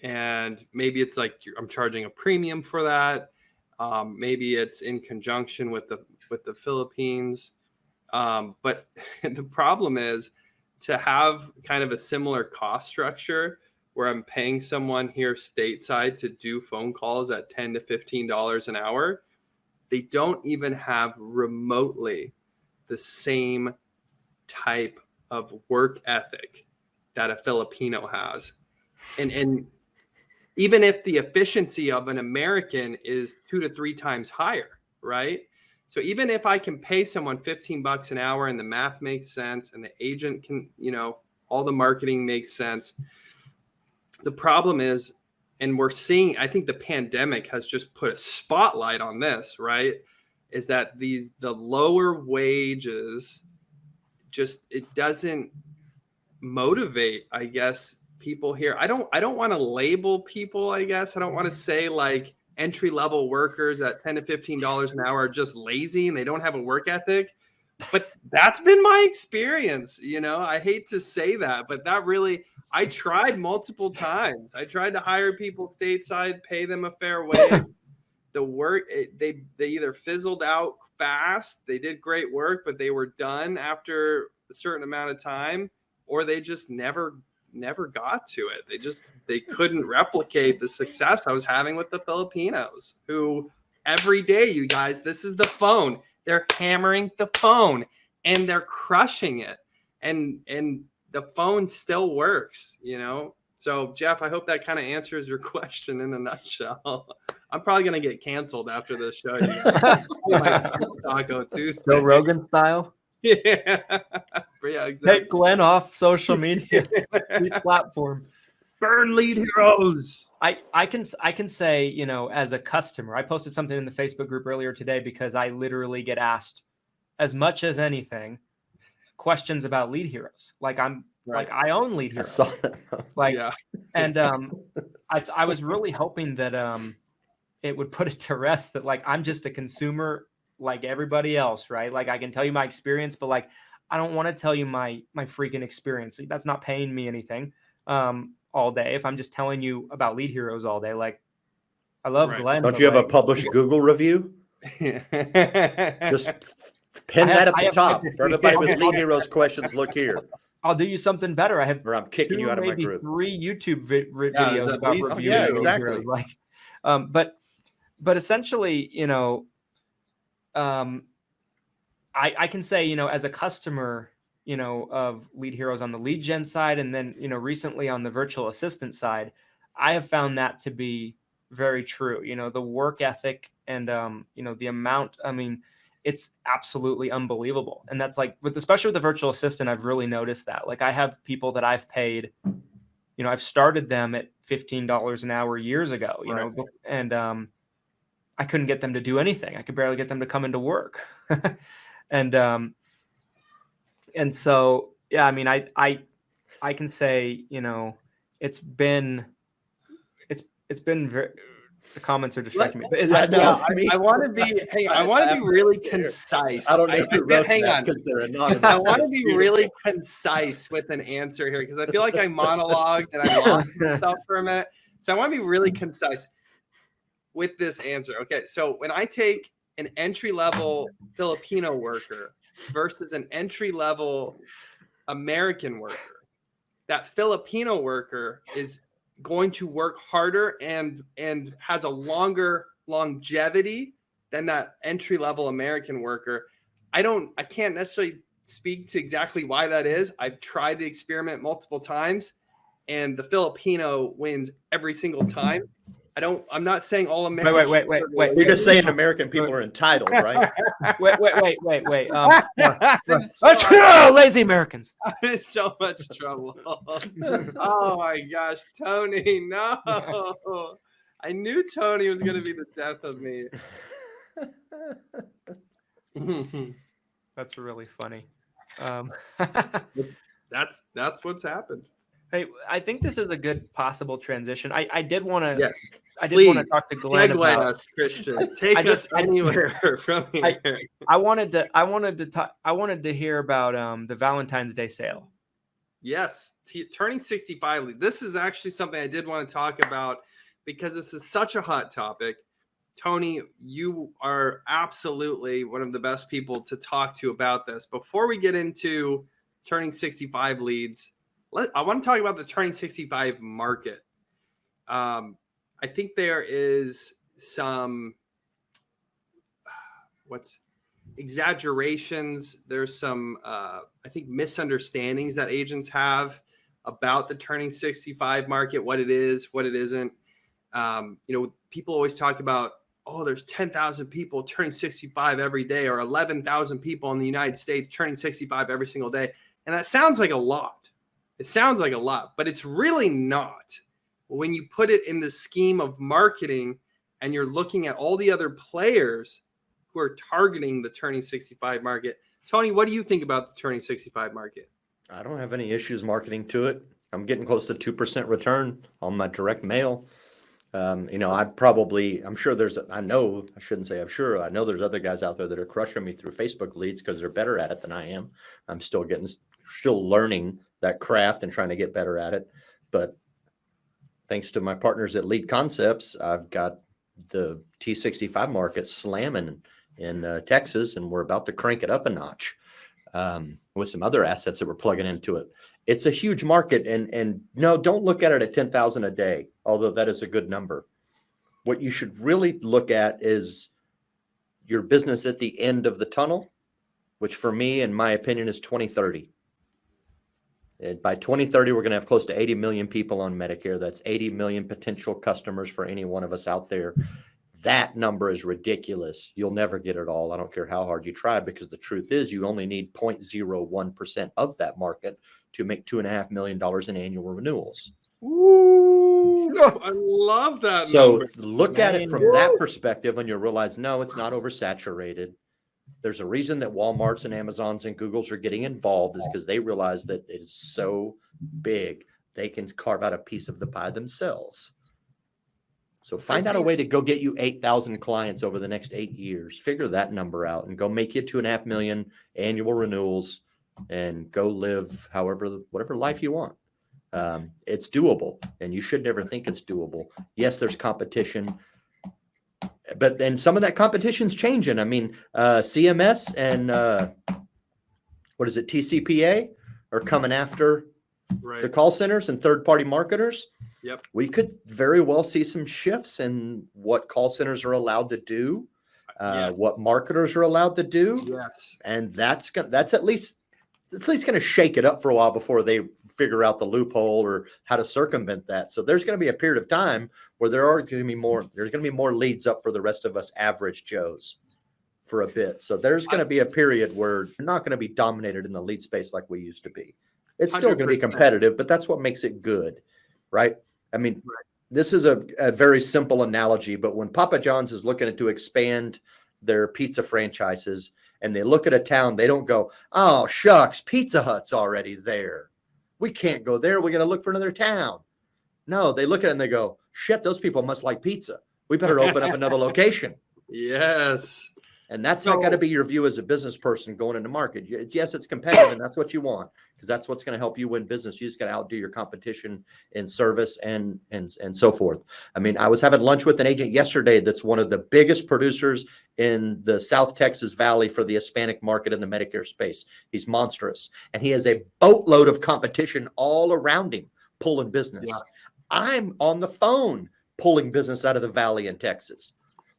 and maybe it's like I'm charging a premium for that. Maybe it's in conjunction with the Philippines. But the problem is to have kind of a similar cost structure where I'm paying someone here stateside to do phone calls at $10 to $15 an hour. They don't even have remotely the same type of work ethic that a Filipino has. And even if the efficiency of an American is 2 to 3 times higher, right? So even if I can pay someone $15 an hour and the math makes sense and the agent can, all the marketing makes sense. The problem is, and we're seeing, I think the pandemic has just put a spotlight on this, right? Is that the lower wages it doesn't motivate, I guess, people here. I don't want to label people, I guess. I don't want to say like entry-level workers at $10 to $15 an hour are just lazy and they don't have a work ethic. But that's been my experience. I hate to say that, but I tried multiple times. I tried to hire people stateside, pay them a fair wage. The work, they either fizzled out fast. They did great work, but they were done after a certain amount of time, or they just never got to it. They couldn't replicate the success I was having with the Filipinos, who every day, you guys, this is the phone. They're hammering the phone and they're crushing it. And the phone still works, you know? So Jeff, I hope that kind of answers your question in a nutshell. I'm probably going to get canceled after this show. Taco Tuesday. Joe Rogan style. Yeah. Yeah, exactly. Take Glenn off social media platform. Burn lead heroes. I can say, you know, as a customer, I posted something in the Facebook group earlier today because I literally get asked as much as anything questions about lead heroes. Like like I own lead heroes. I saw that. Like, yeah. And I was really hoping that it would put it to rest that like I'm just a consumer like everybody else, right? Like I can tell you my experience, but like I don't want to tell you my freaking experience. That's not paying me anything all day. If I'm just telling you about lead heroes all day, like I love Glenn. Don't you have a published Google review? Just pin that at the top for everybody with lead heroes questions. Look here. I'll do you something better. I have or I'm kicking you out of my group. 3 YouTube videos about reviewing. Yeah, exactly. Heroes. Like, but essentially, you know, I can say, you know, as a customer, you know, of lead heroes on the lead gen side, and then, you know, recently on the virtual assistant side, I have found that to be very true. You know, the work ethic and, you know, the amount, I mean, it's absolutely unbelievable. And that's like, especially with the virtual assistant, I've really noticed that. Like I have people that I've paid, you know, I've started them at $15 an hour years ago, you know, and I couldn't get them to do anything. I could barely get them to come into work. And so, yeah, I mean, I can say, you know, it's been very, the comments are distracting me. But I want to be really concise. I don't know if you wrote hang that on, because they're anonymous. I want to be really concise with an answer here because I feel like I monologued and I lost myself for a minute. So I want to be really concise with this answer. Okay, so when I take an entry-level Filipino worker versus an entry-level American worker, that Filipino worker is going to work harder and has a longer longevity than that entry-level American worker. I can't necessarily speak to exactly why that is. I've tried the experiment multiple times and the Filipino wins every single time. I'm not saying all Americans. Wait. You're just saying American people are entitled, right? Wait. Lazy Americans. I'm in so much trouble. Oh my gosh, Tony, no. I knew Tony was going to be the death of me. That's really funny. That's what's happened. Hey, I think this is a good possible transition. I did want to. Yes. I did want to talk to Glenn about us, Christian. Take us anywhere from here. I wanted to hear about the Valentine's Day sale. Yes, turning 65. This is actually something I did want to talk about because this is such a hot topic. Tony, you are absolutely one of the best people to talk to about this. Before we get into turning 65 leads, I want to talk about the turning 65 market. I think there is some exaggerations. There's some, I think, misunderstandings that agents have about the turning 65 market, what it is, what it isn't. You know, people always talk about, oh, there's 10,000 people turning 65 every day, or 11,000 people in the United States turning 65 every single day. And that sounds like a lot. It sounds like a lot, but it's really not. When you put it in the scheme of marketing and you're looking at all the other players who are targeting the turning 65 market. Tony, what do you think about the turning 65 market? I don't have any issues marketing to it. I'm getting close to 2% return on my direct mail. You know, I know there's other guys out there that are crushing me through Facebook leads because they're better at it than I am. I'm still learning that craft and trying to get better at it. But thanks to my partners at Lead Concepts, I've got the T65 market slamming in Texas, and we're about to crank it up a notch with some other assets that we're plugging into it. It's a huge market, and no, don't look at it at 10,000 a day, although that is a good number. What you should really look at is your business at the end of the tunnel, which for me, in my opinion, is 2030. And by 2030, we're going to have close to 80 million people on Medicare. That's 80 million potential customers for any one of us out there. That number is ridiculous. You'll never get it all. I don't care how hard you try, because the truth is you only need 0.01% of that market to make $2.5 million in annual renewals. Ooh, I love that. So number. look at it from that perspective, and you'll realize, no, it's not oversaturated. There's a reason that Walmarts and Amazons and Googles are getting involved, is because they realize that it is so big, they can carve out a piece of the pie themselves. So find out a way to go get you 8,000 clients over the next 8 years. Figure that number out and go make you 2.5 million annual renewals and go live whatever life you want. It's doable, and you should never think it's doable. Yes, there's competition, but then some of that competition's changing. I mean, CMS and TCPA are coming after the call centers and third-party marketers. Yep. We could very well see some shifts in what call centers are allowed to do, what marketers are allowed to do. Yes. And that's at least going to shake it up for a while before they figure out the loophole or how to circumvent that. So there's going to be a period of time where there's going to be more leads up for the rest of us average Joes for a bit. So there's going to be a period where you're not going to be dominated in the lead space like we used to be. It's still going to be competitive, but that's what makes it good, right? I mean, This is a very simple analogy, but when Papa John's is looking to expand their pizza franchises and they look at a town, they don't go, oh, shucks, Pizza Hut's already there. We can't go there. We got to look for another town. No, they look at it and they go, shit, those people must like pizza. We better open up another location. Yes. And that's not got to be your view as a business person going into market. Yes, it's competitive, and that's what you want, because that's what's going to help you win business. You just got to outdo your competition in service and so forth. I mean, I was having lunch with an agent yesterday that's one of the biggest producers in the South Texas Valley for the Hispanic market in the Medicare space. He's monstrous, and he has a boatload of competition all around him pulling business. Yeah. I'm on the phone pulling business out of the Valley in Texas.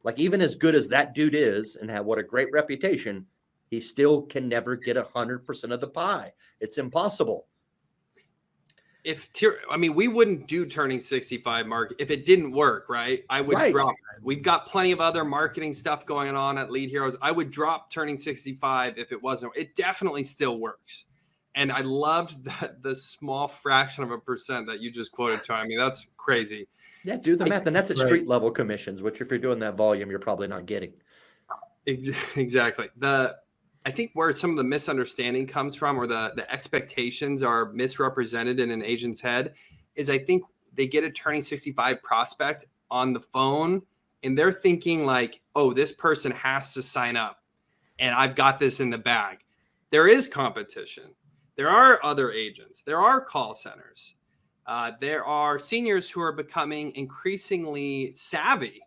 Like, even as good as that dude is and have what a great reputation, he still can never get 100% of the pie. It's impossible. We wouldn't do Turning 65 market if it didn't work, right? I would drop it. We've got plenty of other marketing stuff going on at Lead Heroes. I would drop Turning 65 if it wasn't. It definitely still works. And I loved the small fraction of a percent that you just quoted, Tony. I mean, that's crazy. Yeah, do the math. And that's at street level commissions, which if you're doing that volume, you're probably not getting. Exactly. I think where some of the misunderstanding comes from, or the expectations are misrepresented in an agent's head, is I think they get a Turning 65 prospect on the phone and they're thinking like, oh, this person has to sign up and I've got this in the bag. There is competition. There are other agents. There are call centers. There are seniors who are becoming increasingly savvy,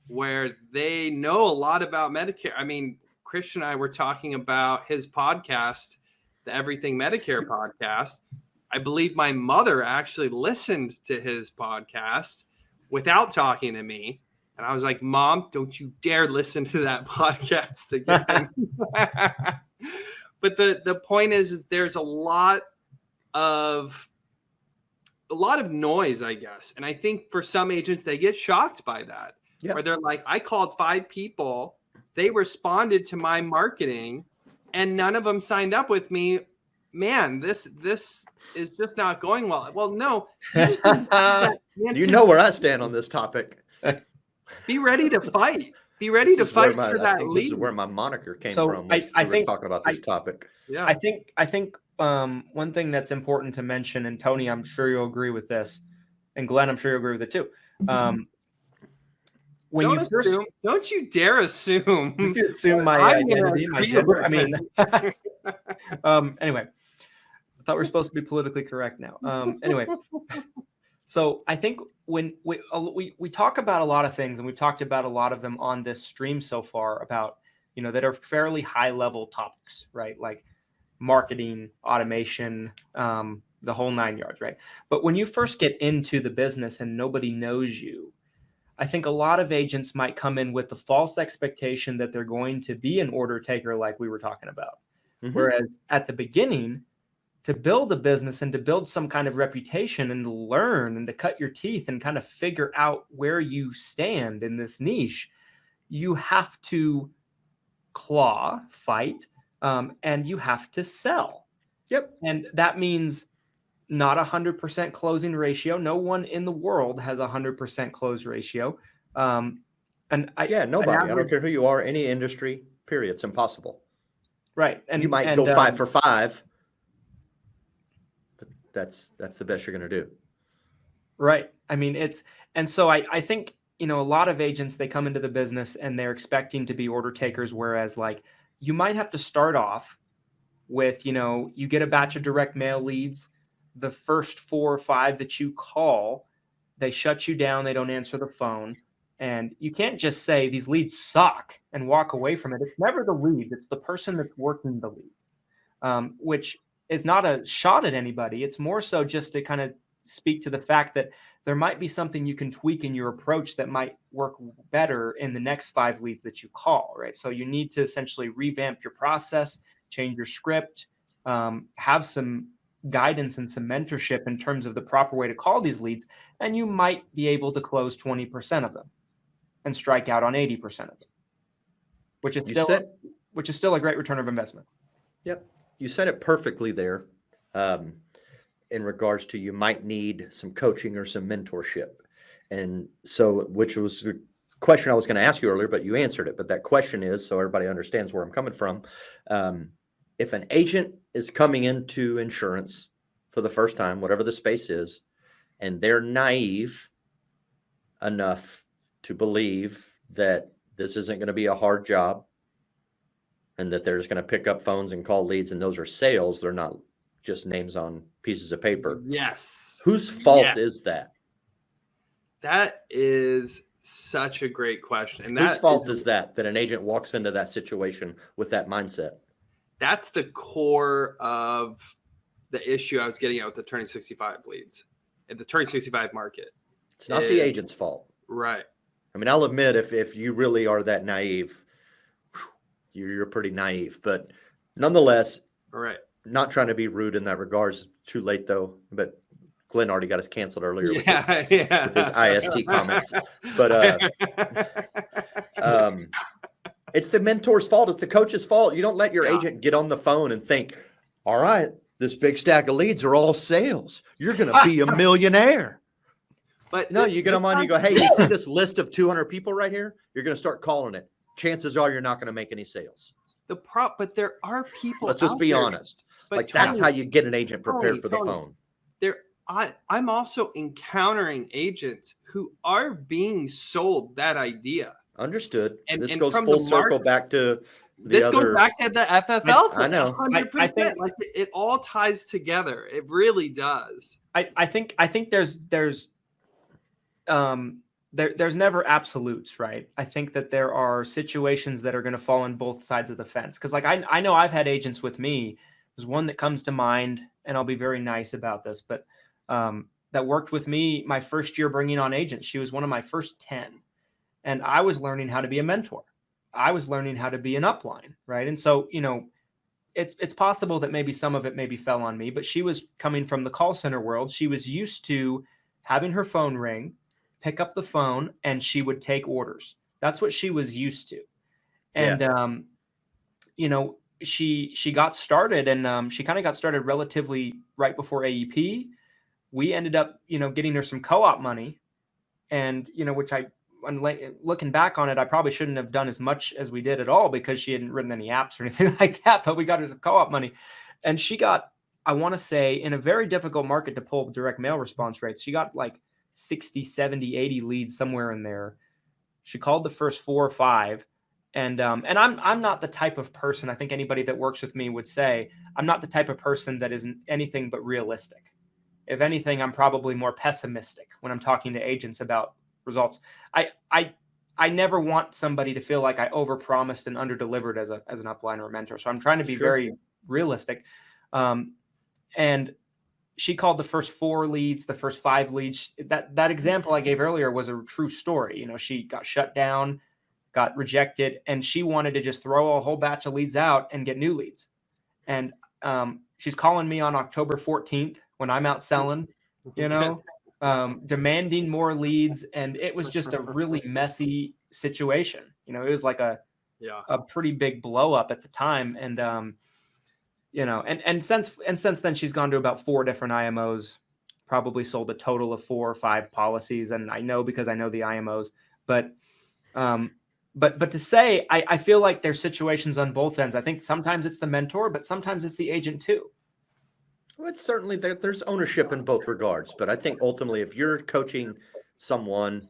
where they know a lot about Medicare. I mean, Christian and I were talking about his podcast, the Everything Medicare Podcast. I believe my mother actually listened to his podcast without talking to me. And I was like, Mom, don't you dare listen to that podcast again. But the point is there's a lot of noise, I guess. And I think for some agents, they get shocked by that. Yep. Where they're like, I called 5 people. They responded to my marketing and none of them signed up with me. Man, this is just not going well. Well, no. You know where I stand on this topic. Be ready to fight. Be ready to fight for that lead. This is where my moniker came from. I think talking about this topic. Yeah. I think one thing that's important to mention, and Tony, I'm sure you'll agree with this, and Glenn, I'm sure you'll agree with it too. Don't you dare assume. You assume my identity, my gender. I mean, anyway, I thought we were supposed to be politically correct now. Anyway, so I think when we talk about a lot of things, and we've talked about a lot of them on this stream so far about, that are fairly high level topics, right? Like marketing, automation, the whole 9 yards, right? But when you first get into the business and nobody knows you, I think a lot of agents might come in with the false expectation that they're going to be an order taker like we were talking about. Mm-hmm. Whereas at the beginning, to build a business and to build some kind of reputation and to learn and to cut your teeth and kind of figure out where you stand in this niche, you have to claw, fight, and you have to sell. Yep. And that means not 100% closing ratio. No one in the world has 100% close ratio. Nobody. I don't care who you are, any industry, period. It's impossible. Right. And you might go 5 for 5, but that's the best you're going to do. Right. I mean, so I think, a lot of agents, they come into the business and they're expecting to be order takers. Whereas like you might have to start off with, you get a batch of direct mail leads. The first 4 or 5 that you call, they shut you down. They don't answer the phone. And you can't just say these leads suck and walk away from it. It's never the leads. It's the person that's working the leads, which is not a shot at anybody. It's more so just to kind of speak to the fact that there might be something you can tweak in your approach that might work better in the next 5 leads that you call, right? So you need to essentially revamp your process, change your script, have some guidance and some mentorship in terms of the proper way to call these leads, and you might be able to close 20% of them and strike out on 80% of them, which is still a great return of investment. Yep. You said it perfectly there, in regards to you might need some coaching or some mentorship. And so, which was the question I was going to ask you earlier, but you answered it. But that question is, so everybody understands where I'm coming from. If an agent is coming into insurance for the first time, whatever the space is, and they're naive enough to believe that this isn't going to be a hard job and that they're just going to pick up phones and call leads and those are sales, they're not just names on pieces of paper. Yes. Whose fault is that? That is such a great question. And whose fault is that an agent walks into that situation with that mindset? That's the core of the issue I was getting at with the turning 65 leads and the turning 65 market. It's not the agent's fault. Right. I mean, I'll admit if you really are that naive, you're pretty naive, but nonetheless, right. Not trying to be rude in that regards. Too late though, but Glenn already got us canceled earlier with his IST comments. But it's the mentor's fault. It's the coach's fault. You don't let your agent get on the phone and think, all right, this big stack of leads are all sales. You're going to be a millionaire. But no, you get them on, you go, hey, you see this list of 200 people right here? You're going to start calling it. Chances are you're not going to make any sales. But there are people. Let's just be honest. Like that's how you get an agent prepared for the phone. I'm also encountering agents who are being sold that idea. Understood. And this goes full circle back to goes back to the FFL. I know. 100%. I think like it all ties together. It really does. I think there's never absolutes, right? I think that there are situations that are going to fall on both sides of the fence. Because like I know I've had agents with me. There's one that comes to mind, and I'll be very nice about this, but that worked with me my first year bringing on agents. She was one of my first 10, and I was learning how to be a mentor. I was learning how to be an upline, right? And so, it's possible that maybe some of it maybe fell on me, but she was coming from the call center world. She was used to having her phone ring, pick up the phone, and she would take orders. That's what she was used to. And, she got started, and she kind of got started relatively right before AEP. We ended up, getting her some co-op money, and, which looking back on it, I probably shouldn't have done as much as we did at all because she hadn't written any apps or anything like that, but we got her some co-op money. And she got, I want to say, in a very difficult market to pull direct mail response rates, she got like 60, 70, 80 leads somewhere in there. She called the first 4 or 5. And I'm not the type of person, I think anybody that works with me would say, I'm not the type of person that isn't anything but realistic. If anything, I'm probably more pessimistic when I'm talking to agents about results. I I never want somebody to feel like I overpromised and underdelivered as an upline or a mentor. So I'm trying to be very realistic. And she called the first 4 leads, the first 5 leads. That example I gave earlier was a true story. She got shut down, got rejected, and she wanted to just throw a whole batch of leads out and get new leads. And she's calling me on October 14th when I'm out selling, demanding more leads. And it was just a really messy situation. It was like a pretty big blow up at the time. And, and since then she's gone to about 4 different IMOs, probably sold a total of 4 or 5 policies. And I know, because I know the IMOs, but to say, I feel like there's situations on both ends. I think sometimes it's the mentor, but sometimes it's the agent too. Well, it's certainly there's ownership in both regards, but I think ultimately, if you're coaching someone,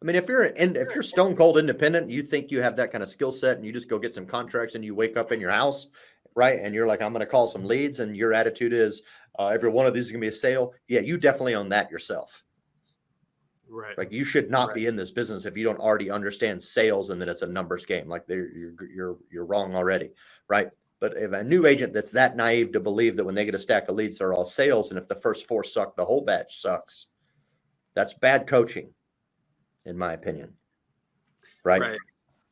I mean, if you're stone cold independent, you think you have that kind of skill set, and you just go get some contracts, and you wake up in your house, right, and you're like, I'm going to call some leads, and your attitude is every one of these is going to be a sale. Yeah, you definitely own that yourself. Right. Like, you should not be in this business if you don't already understand sales and that it's a numbers game. Like, you're wrong already, right? But if a new agent that's that naive to believe that when they get a stack of leads, they're all sales, and if the first 4 suck, the whole batch sucks, that's bad coaching, in my opinion. Right?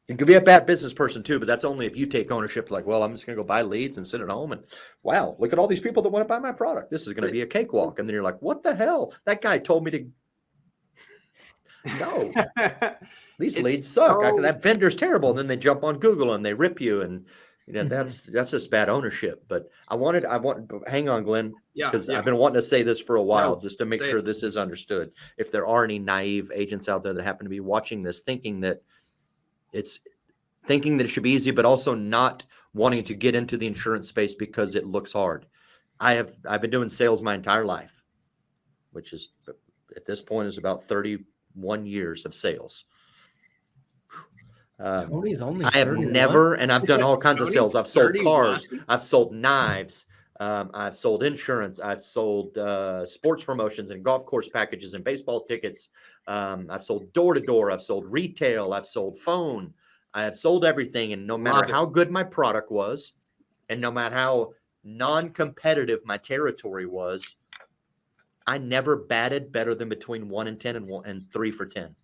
You could be a bad business person too, but that's only if you take ownership. Like, well, I'm just going to go buy leads and sit at home, and wow, look at all these people that want to buy my product. This is going to be a cakewalk. And then you're like, what the hell? That guy told me to. No, these leads suck. That vendor's terrible. And then they jump on Google and they rip you, and that's just bad ownership. But hang on, Glenn, because I've been wanting to say this for a while, just to make sure this is understood. If there are any naive agents out there that happen to be watching this, thinking that it should be easy, but also not wanting to get into the insurance space because it looks hard. I've been doing sales my entire life, which is at this point is about 31 years of sales. Tony's only I have 31? never, and I've done all kinds of sales. I've sold cars. I've sold knives. I've sold insurance. I've sold sports promotions and golf course packages and baseball tickets. I've sold door to door. I've sold retail. I've sold phone. I have sold everything. And no matter how good my product was, and no matter how non-competitive my territory was, I never batted better than between 1 and 10 and 3 for 10.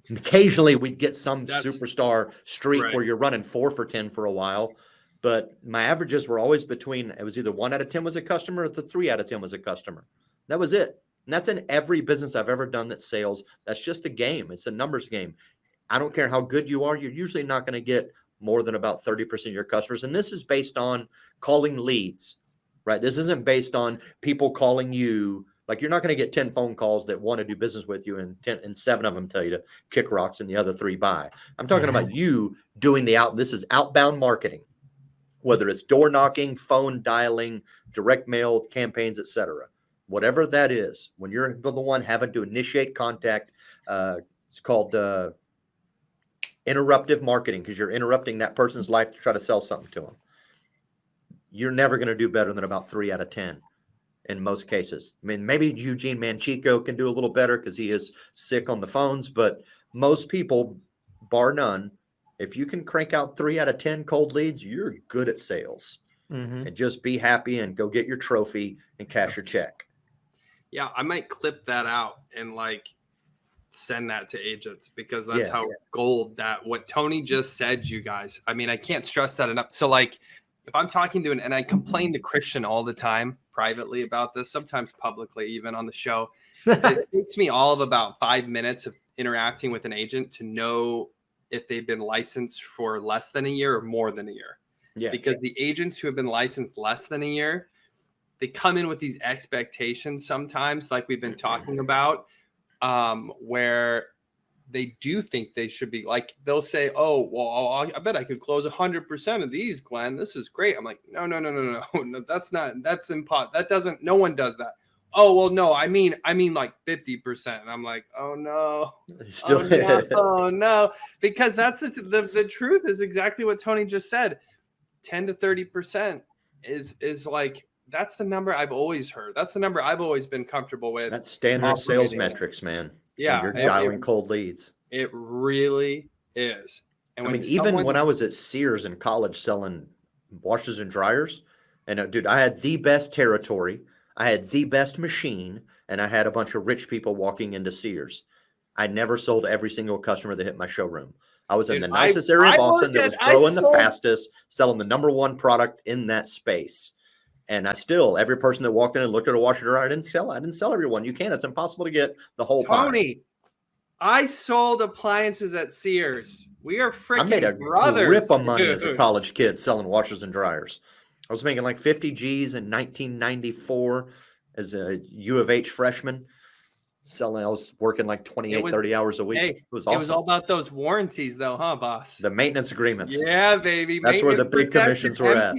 And occasionally we'd get some superstar streak where you're running 4 for 10 for a while, but my averages were always between, it was either 1 out of 10 was a customer or the 3 out of 10 was a customer. That was it. And that's in every business I've ever done that's sales. That's just a game. It's a numbers game. I don't care how good you are. You're usually not going to get more than about 30% of your customers. And this is based on calling leads, right? This isn't based on people calling you. Like, you're not going to get 10 phone calls that want to do business with you, and 7 of them tell you to kick rocks and the other 3 buy. I'm talking about you doing this is outbound marketing, whether it's door knocking, phone dialing, direct mail campaigns, etc. Whatever that is, when you're the one having to initiate contact, it's called interruptive marketing, because you're interrupting that person's life to try to sell something to them. You're never going to do better than about 3 out of 10 in most cases. I mean, maybe Eugene Manchico can do a little better because he is sick on the phones, but most people, bar none, if you can crank out 3 out of 10 cold leads, you're good at sales. And just be happy and go get your trophy and cash your check. Yeah, I might clip that out and send that to agents, because that's how gold that what Tony just said, you guys. I mean, I can't stress that enough. So if I'm talking to and I complain to Christian all the time privately about this, sometimes publicly, even on the show, it takes me all of about 5 minutes of interacting with an agent to know if they've been licensed for less than a year or more than a year. Yeah. Because the agents who have been licensed less than a year, they come in with these expectations sometimes, like we've been talking about, where they do think they should be they'll say, oh, well, I bet I could close 100% of these, Glenn. This is great. I'm like, no, that's impossible. That doesn't, no one does that. Oh, well, no, I mean 50%. And I'm like, oh no, oh no, because that's the truth is exactly what Tony just said. 10 to 30% is that's the number I've always heard. That's the number I've always been comfortable with. That's standard sales metrics, man. Yeah, you're dialing cold leads. It really is. And I when mean, even when I was at Sears in college selling washers and dryers, and dude, I had the best territory, I had the best machine, and I had a bunch of rich people walking into Sears. I never sold every single customer that hit my showroom. I was in the nicest area of Austin that was growing the fastest, selling the number one product in that space. And I still, every person that walked in and looked at a washer dryer, I didn't sell everyone. You can't. It's impossible to get the whole Tony, I sold appliances at Sears. We are freaking I made a brothers. grip of money as a college kid selling washers and dryers. I was making like 50 G's in 1994 as a U of H freshman. I was working like 30 hours a week. Hey, it was awesome. It was all about those warranties though, huh, boss? The maintenance agreements. Yeah, baby. That's where the big commissions were at.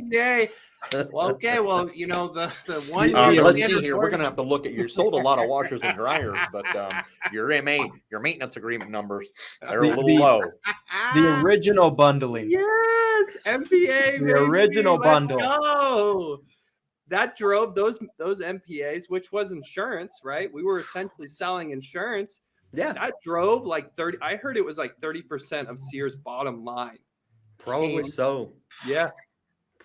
Well, okay, well, the one let's see here. We're gonna have to look at you sold a lot of washers and dryers, but your maintenance agreement numbers, they're a little low. The original bundling. Yes, MPA. The original bundle. Go. That drove those MPAs, which was insurance, right? We were essentially selling insurance. Yeah. That drove like 30. I heard it was like 30% of Sears' bottom line. Probably so. Yeah.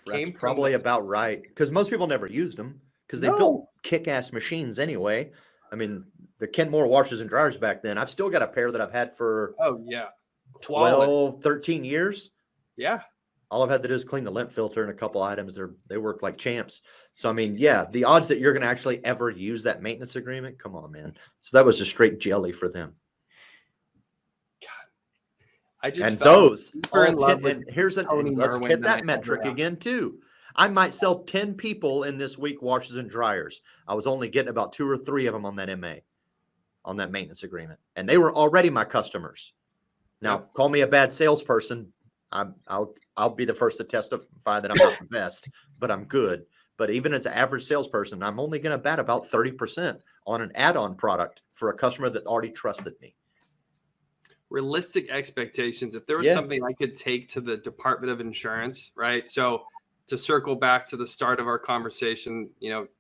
That's probably about right. Because most people never used them because they built kick-ass machines anyway. I mean, the Kenmore washers and dryers back then, I've still got a pair that I've had for 12, 13 years. Yeah. All I've had to do is clean the lint filter and a couple items. They work like champs. So, I mean, yeah, the odds that you're going to actually ever use that maintenance agreement, come on, man. So that was just straight jelly for them. I just and those, and here's let's hit that metric again too. I might sell 10 people in this week washers and dryers. I was only getting about 2 or 3 of them on that MA, on that maintenance agreement. And they were already my customers. Now, call me a bad salesperson. I'll be the first to testify that I'm not the best, but I'm good. But even as an average salesperson, I'm only going to bet about 30% on an add-on product for a customer that already trusted me. Realistic expectations. If there was something I could take to the Department of Insurance, right? So to circle back to the start of our conversation,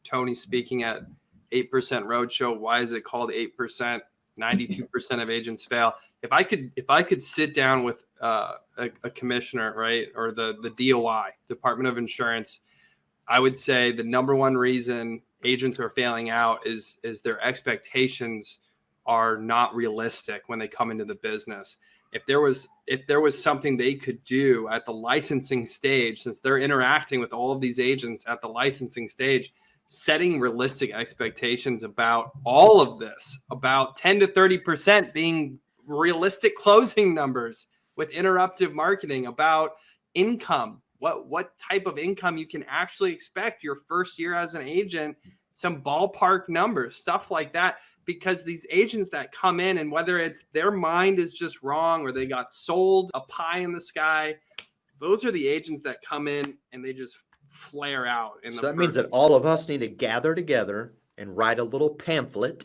Tony speaking at 8% Roadshow. Why is it called 8%? 92% of agents fail. If I could sit down with a commissioner, right, or the DOI, Department of Insurance, I would say the number one reason agents are failing out is their expectations are not realistic when they come into the business. If there was something they could do at the licensing stage, since they're interacting with all of these agents at the licensing stage, setting realistic expectations about all of this, about 10 to 30% being realistic closing numbers with interruptive marketing, about income, what type of income you can actually expect your first year as an agent, some ballpark numbers, stuff like that. Because these agents that come in, and whether it's their mind is just wrong or they got sold a pie in the sky, those are the agents that come in and they just flare out. So that means that all of us need to gather together and write a little pamphlet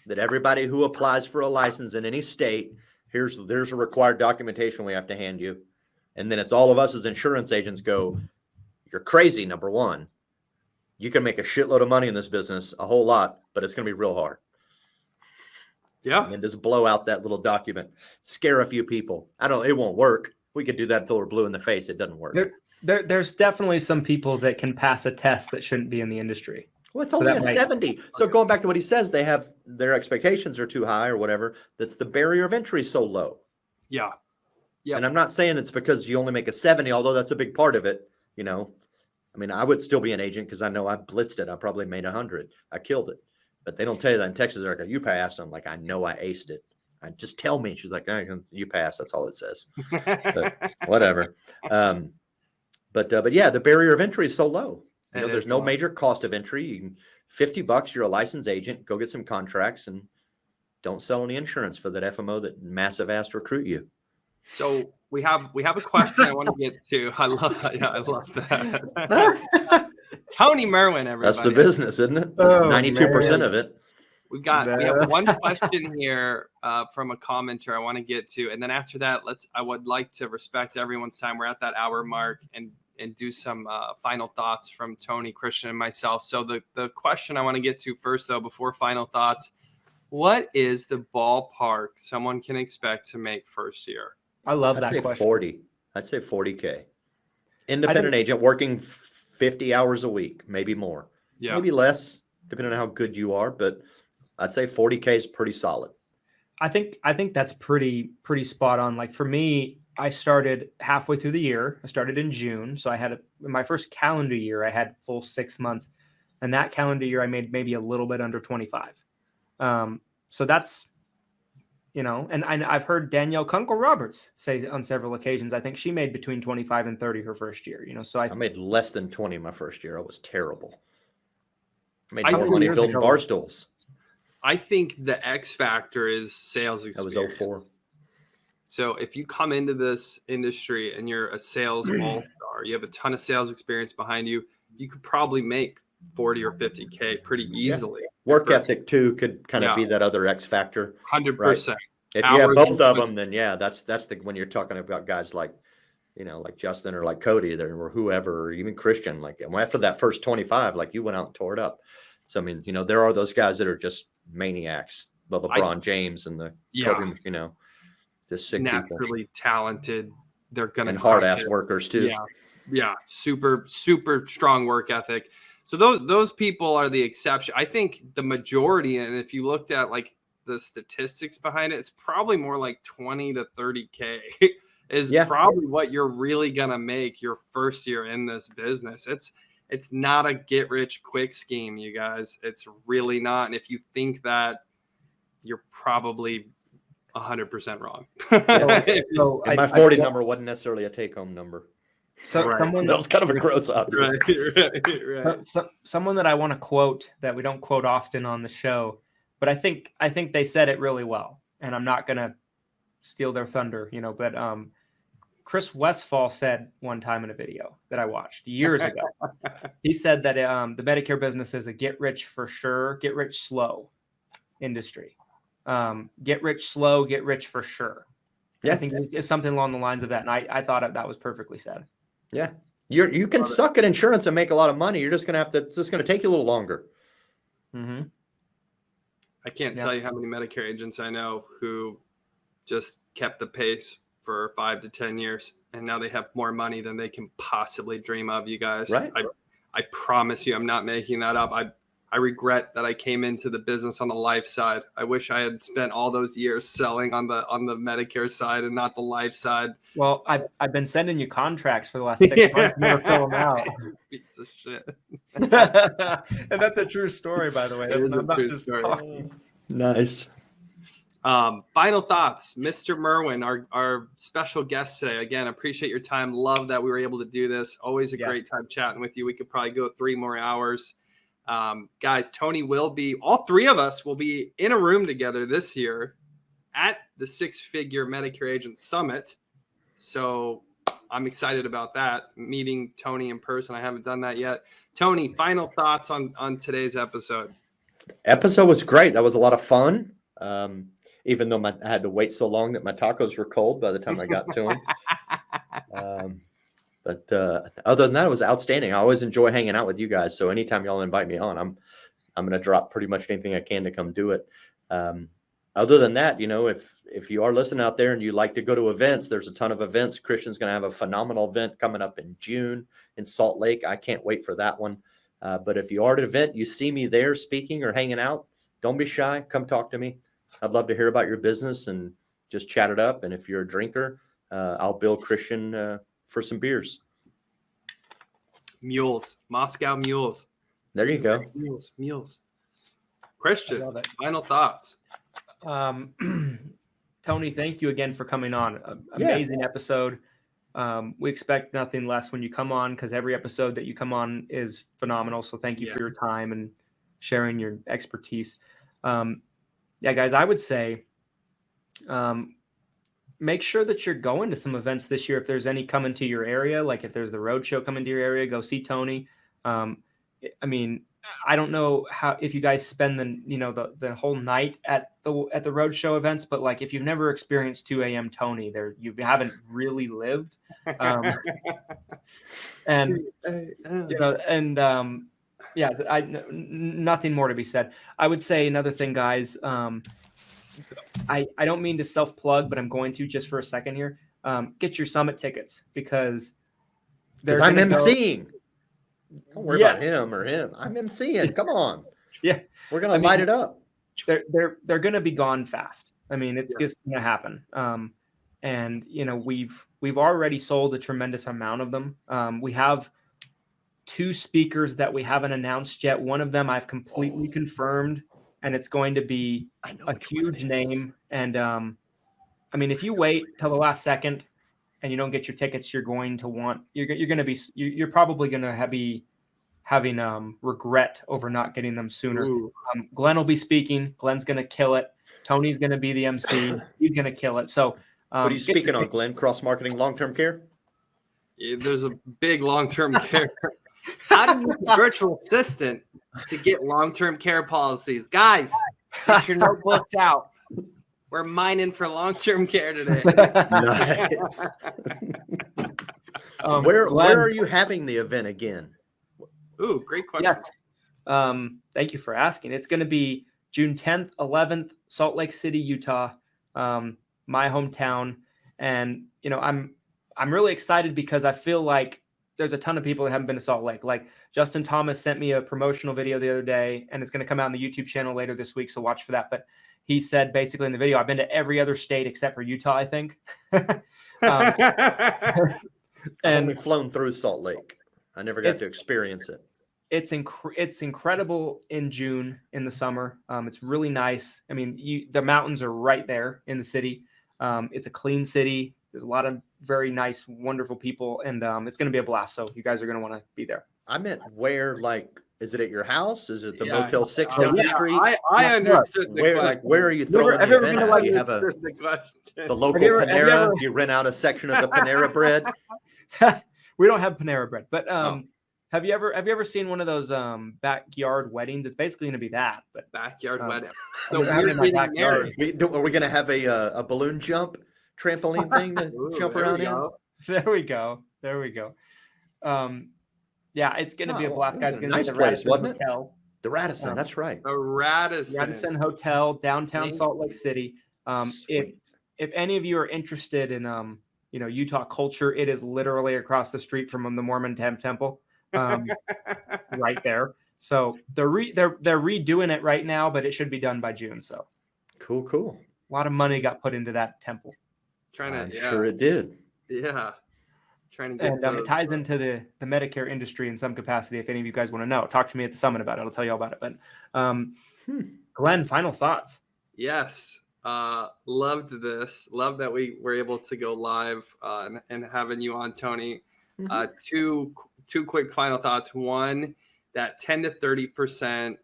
that everybody who applies for a license in any state, there's a required documentation we have to hand you. And then it's all of us as insurance agents go, you're crazy, number one. You can make a shitload of money in this business, a whole lot, but it's going to be real hard. Yeah. And just blow out that little document, scare a few people. It won't work. We could do that until we're blue in the face. It doesn't work. There's definitely some people that can pass a test that shouldn't be in the industry. Well, it's only a 70. So going back to what he says, their expectations are too high or whatever. That's the barrier of entry so low. Yeah. Yeah. And I'm not saying it's because you only make a 70, although that's a big part of it. I mean, I would still be an agent because I know I blitzed it. I probably made 100. I killed it. But they don't tell you that in Texas. They're like, you passed. I'm like, I know I aced it. Just tell me. She's like, you passed. That's all it says. But whatever. But yeah, the barrier of entry is so low. There's no major cost of entry. You can $50. You're a licensed agent. Go get some contracts and don't sell any insurance for that FMO that massive ass to recruit you. So we have a question I want to get to. I love that. Tony Merwin, everybody. That's the business, isn't it? That's 92% of it. We have one question here from a commenter I want to get to, and then after that, I would like to respect everyone's time. We're at that hour mark, and do some final thoughts from Tony, Christian, and myself. So the question I want to get to first, though, before final thoughts, What is the ballpark someone can expect to make first year? I love I'd that say question. 40. I'd say 40K. Independent agent working 50 hours a week, maybe more, maybe less, depending on how good you are. But I'd say 40K is pretty solid. I think that's pretty spot on. Like for me, I started halfway through the year. I started in June. So I had my first calendar year, I had full 6 months. And that calendar year, I made maybe a little bit under 25. So that's, and I've heard Danielle Kunkel-Roberts say on several occasions, I think she made between 25 and 30 her first year, so I made less than 20 my first year. I was terrible. I made I more think money years building ago- bar stools. I think the X factor is sales That experience. was 04. So if you come into this industry and you're a sales all-star, you have a ton of sales experience behind you, you could probably make 40 or 50K pretty easily. Work ethic too could kind of be that other X factor. 100%. If you have both of them, then that's the when you're talking about guys like, like Justin or like Cody there or whoever, or even Christian, like after that first 25, like you went out and tore it up. So, I mean, there are those guys that are just maniacs, the LeBron James and the Kobe, just sick naturally people. talented. They're going to and hard ass workers too. Yeah. Super, super strong work ethic. So those people are the exception. I think the majority, and if you looked at like the statistics behind it, it's probably more like 20 to 30K is probably what you're really going to make your first year in this business. It's not a get rich quick scheme, you guys. It's really not. And if you think that, you're probably 100% wrong. So my 40 number wasn't necessarily a take home number. So someone that was kind of a gross up. Right. So, someone that I want to quote that we don't quote often on the show, but I think they said it really well, and I'm not going to steal their thunder, but Chris Westfall said one time in a video that I watched years ago, he said that the Medicare business is a get rich for sure, get rich slow industry. Get rich slow, get rich for sure. Yeah. I think it's something along the lines of that. And I thought that was perfectly said. Yeah. You can suck at insurance and make a lot of money. You're just going to it's just going to take you a little longer. Mm-hmm. I can't tell you how many Medicare agents I know who just kept the pace for 5 to 10 years. And now they have more money than they can possibly dream of, you guys. Right. I promise you, I'm not making that up. I regret that I came into the business on the life side. I wish I had spent all those years selling on the Medicare side and not the life side. Well, I've been sending you contracts for the last 6 months. Never fill them out. Piece of shit. And that's a true story, by the way. That's not just talking. Nice. Final thoughts, Mr. Merwin, our special guest today. Again, appreciate your time. Love that we were able to do this. Always a great time chatting with you. We could probably go 3 more hours. Guys, Tony all 3 of us will be in a room together this year at the 6-Figure Medicare Agent Summit. So I'm excited about that, meeting Tony in person. I haven't done that yet. Tony, final thoughts on today's episode. Episode was great. That was a lot of fun. Even though I had to wait so long that my tacos were cold by the time I got to them. But other than that, it was outstanding. I always enjoy hanging out with you guys. So anytime y'all invite me on, I'm going to drop pretty much anything I can to come do it. Other than that, if you are listening out there and you like to go to events, there's a ton of events. Christian's going to have a phenomenal event coming up in June in Salt Lake. I can't wait for that one. But if you are at an event, you see me there speaking or hanging out, don't be shy. Come talk to me. I'd love to hear about your business and just chat it up. And if you're a drinker, I'll bill Christian for some beers. Mules, Moscow mules. There you go. Mules. Christian, final thoughts. Tony, thank you again for coming on. Amazing episode. We expect nothing less when you come on, because every episode that you come on is phenomenal. So thank you for your time and sharing your expertise. Guys, I would say make sure that you're going to some events this year. If there's any coming to your area, like if there's the road show coming to your area, go see Tony. I mean, I don't know if you guys spend the whole night at the road show events, but like if you've never experienced 2 a.m. Tony, you haven't really lived. Yeah, nothing more to be said. I would say another thing, guys. I don't mean to self-plug, but I'm going to just for a second here. Get your summit tickets because I'm emceeing. Don't worry about him or him. I'm emceeing. Come on. Yeah, we're gonna light it up. They're gonna be gone fast. I mean, it's just gonna happen. And we've already sold a tremendous amount of them. We have 2 speakers that we haven't announced yet. One of them I've completely confirmed, and it's going to be a huge name. And I mean, if you wait till the last second and you don't get your tickets, you're probably going to be having regret over not getting them sooner. Glenn will be speaking. Glenn's going to kill it. Tony's going to be the MC. He's going to kill it. So what are you speaking on, Glenn? Cross-marketing long-term care? Yeah, there's a big long-term care. How do you use a virtual assistant to get long-term care policies? Guys, get your notebooks out. We're mining for long-term care today. Nice. Where are you having the event again? Ooh, great question. Yes. Thank you for asking. It's going to be June 10th, 11th, Salt Lake City, Utah, my hometown. And, I'm really excited because I feel like there's a ton of people that haven't been to Salt Lake. Like Justin Thomas sent me a promotional video the other day, and it's going to come out on the YouTube channel later this week. So watch for that. But he said basically in the video, I've been to every other state except for Utah, I think. I've only flown through Salt Lake. I never got to experience it. It's incredible in June in the summer. It's really nice. I mean, the mountains are right there in the city. It's a clean city. There's a lot of very nice, wonderful people, and it's going to be a blast. So you guys are going to want to be there. I meant where, is it at your house? Is it the Motel 6 down the street? I understood the question. Where are you throwing the event at? Do you have the local Panera? Do you rent out a section of the Panera bread? We don't have Panera bread, but have you ever seen one of those backyard weddings? It's basically going to be that, but backyard wedding. So are we going to have a balloon jump trampoline thing to jump around in? There we go. Yeah, it's going to be a blast, guys. It's going to be the Radisson Hotel. The Radisson, that's right. The Radisson Hotel, downtown Salt Lake City. If any of you are interested in Utah culture, it is literally across the street from the Mormon temple, right there. So they're redoing it right now, but it should be done by June. So cool. A lot of money got put into that temple. Sure it did. Yeah. Trying to get it ties into the Medicare industry in some capacity. If any of you guys want to know, talk to me at the summit about it. I'll tell you all about it. But Glenn, final thoughts. Yes. Loved this. Love that we were able to go live and having you on, Tony. Two quick final thoughts. One, that 10 to 30%,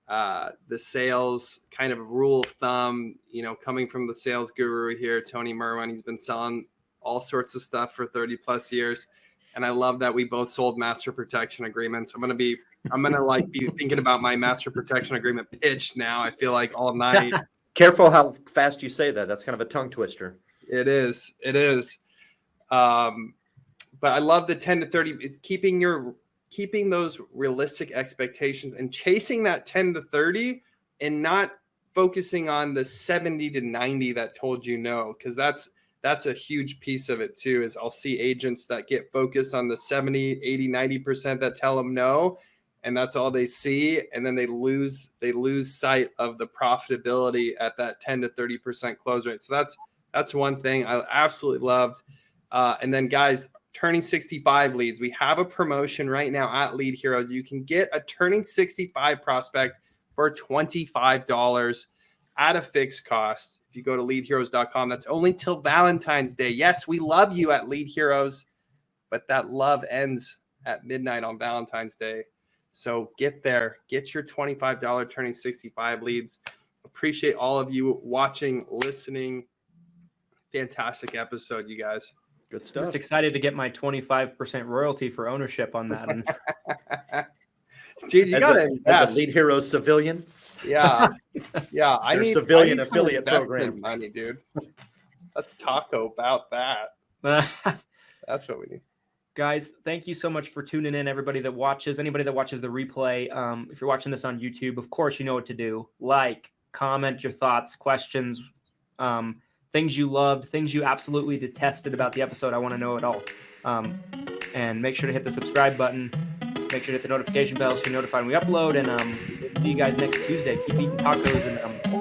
the sales kind of rule of thumb, coming from the sales guru here, Tony Merwin. He's been selling all sorts of stuff for 30 plus years. And I love that we both sold master protection agreements. I'm going to be thinking about my master protection agreement pitch now. I feel like all night. Careful how fast you say that. That's kind of a tongue twister. It is. But I love the 10 to 30, keeping those realistic expectations and chasing that 10 to 30 and not focusing on the 70 to 90 that told you no. Cause that's a huge piece of it too, is I'll see agents that get focused on the 70, 80, 90% that tell them no. And that's all they see. And then they lose sight of the profitability at that 10 to 30% close rate. So that's one thing I absolutely loved. And then guys, turning 65 leads. We have a promotion right now at Lead Heroes. You can get a turning 65 prospect for $25 at a fixed cost. If you go to leadheroes.com, that's only till Valentine's Day. Yes, we love you at Lead Heroes, but that love ends at midnight on Valentine's Day. So get there, get your $25 turning 65 leads. Appreciate all of you watching, listening. Fantastic episode, you guys. Good stuff. Just excited to get my 25% royalty for ownership on that. And dude, you got it. As a Lead Heroes civilian. Yeah. I need civilian affiliate program. Money, dude. Let's talk about that. That's what we need. Guys, thank you so much for tuning in. Everybody that watches, anybody that watches the replay, if you're watching this on YouTube, of course, you know what to do. Like, comment your thoughts, questions, things you loved, things you absolutely detested about the episode. I want to know it all. And make sure to hit the subscribe button. Make sure to hit the notification bell so you're notified when we upload. And see you guys next Tuesday. Keep eating tacos and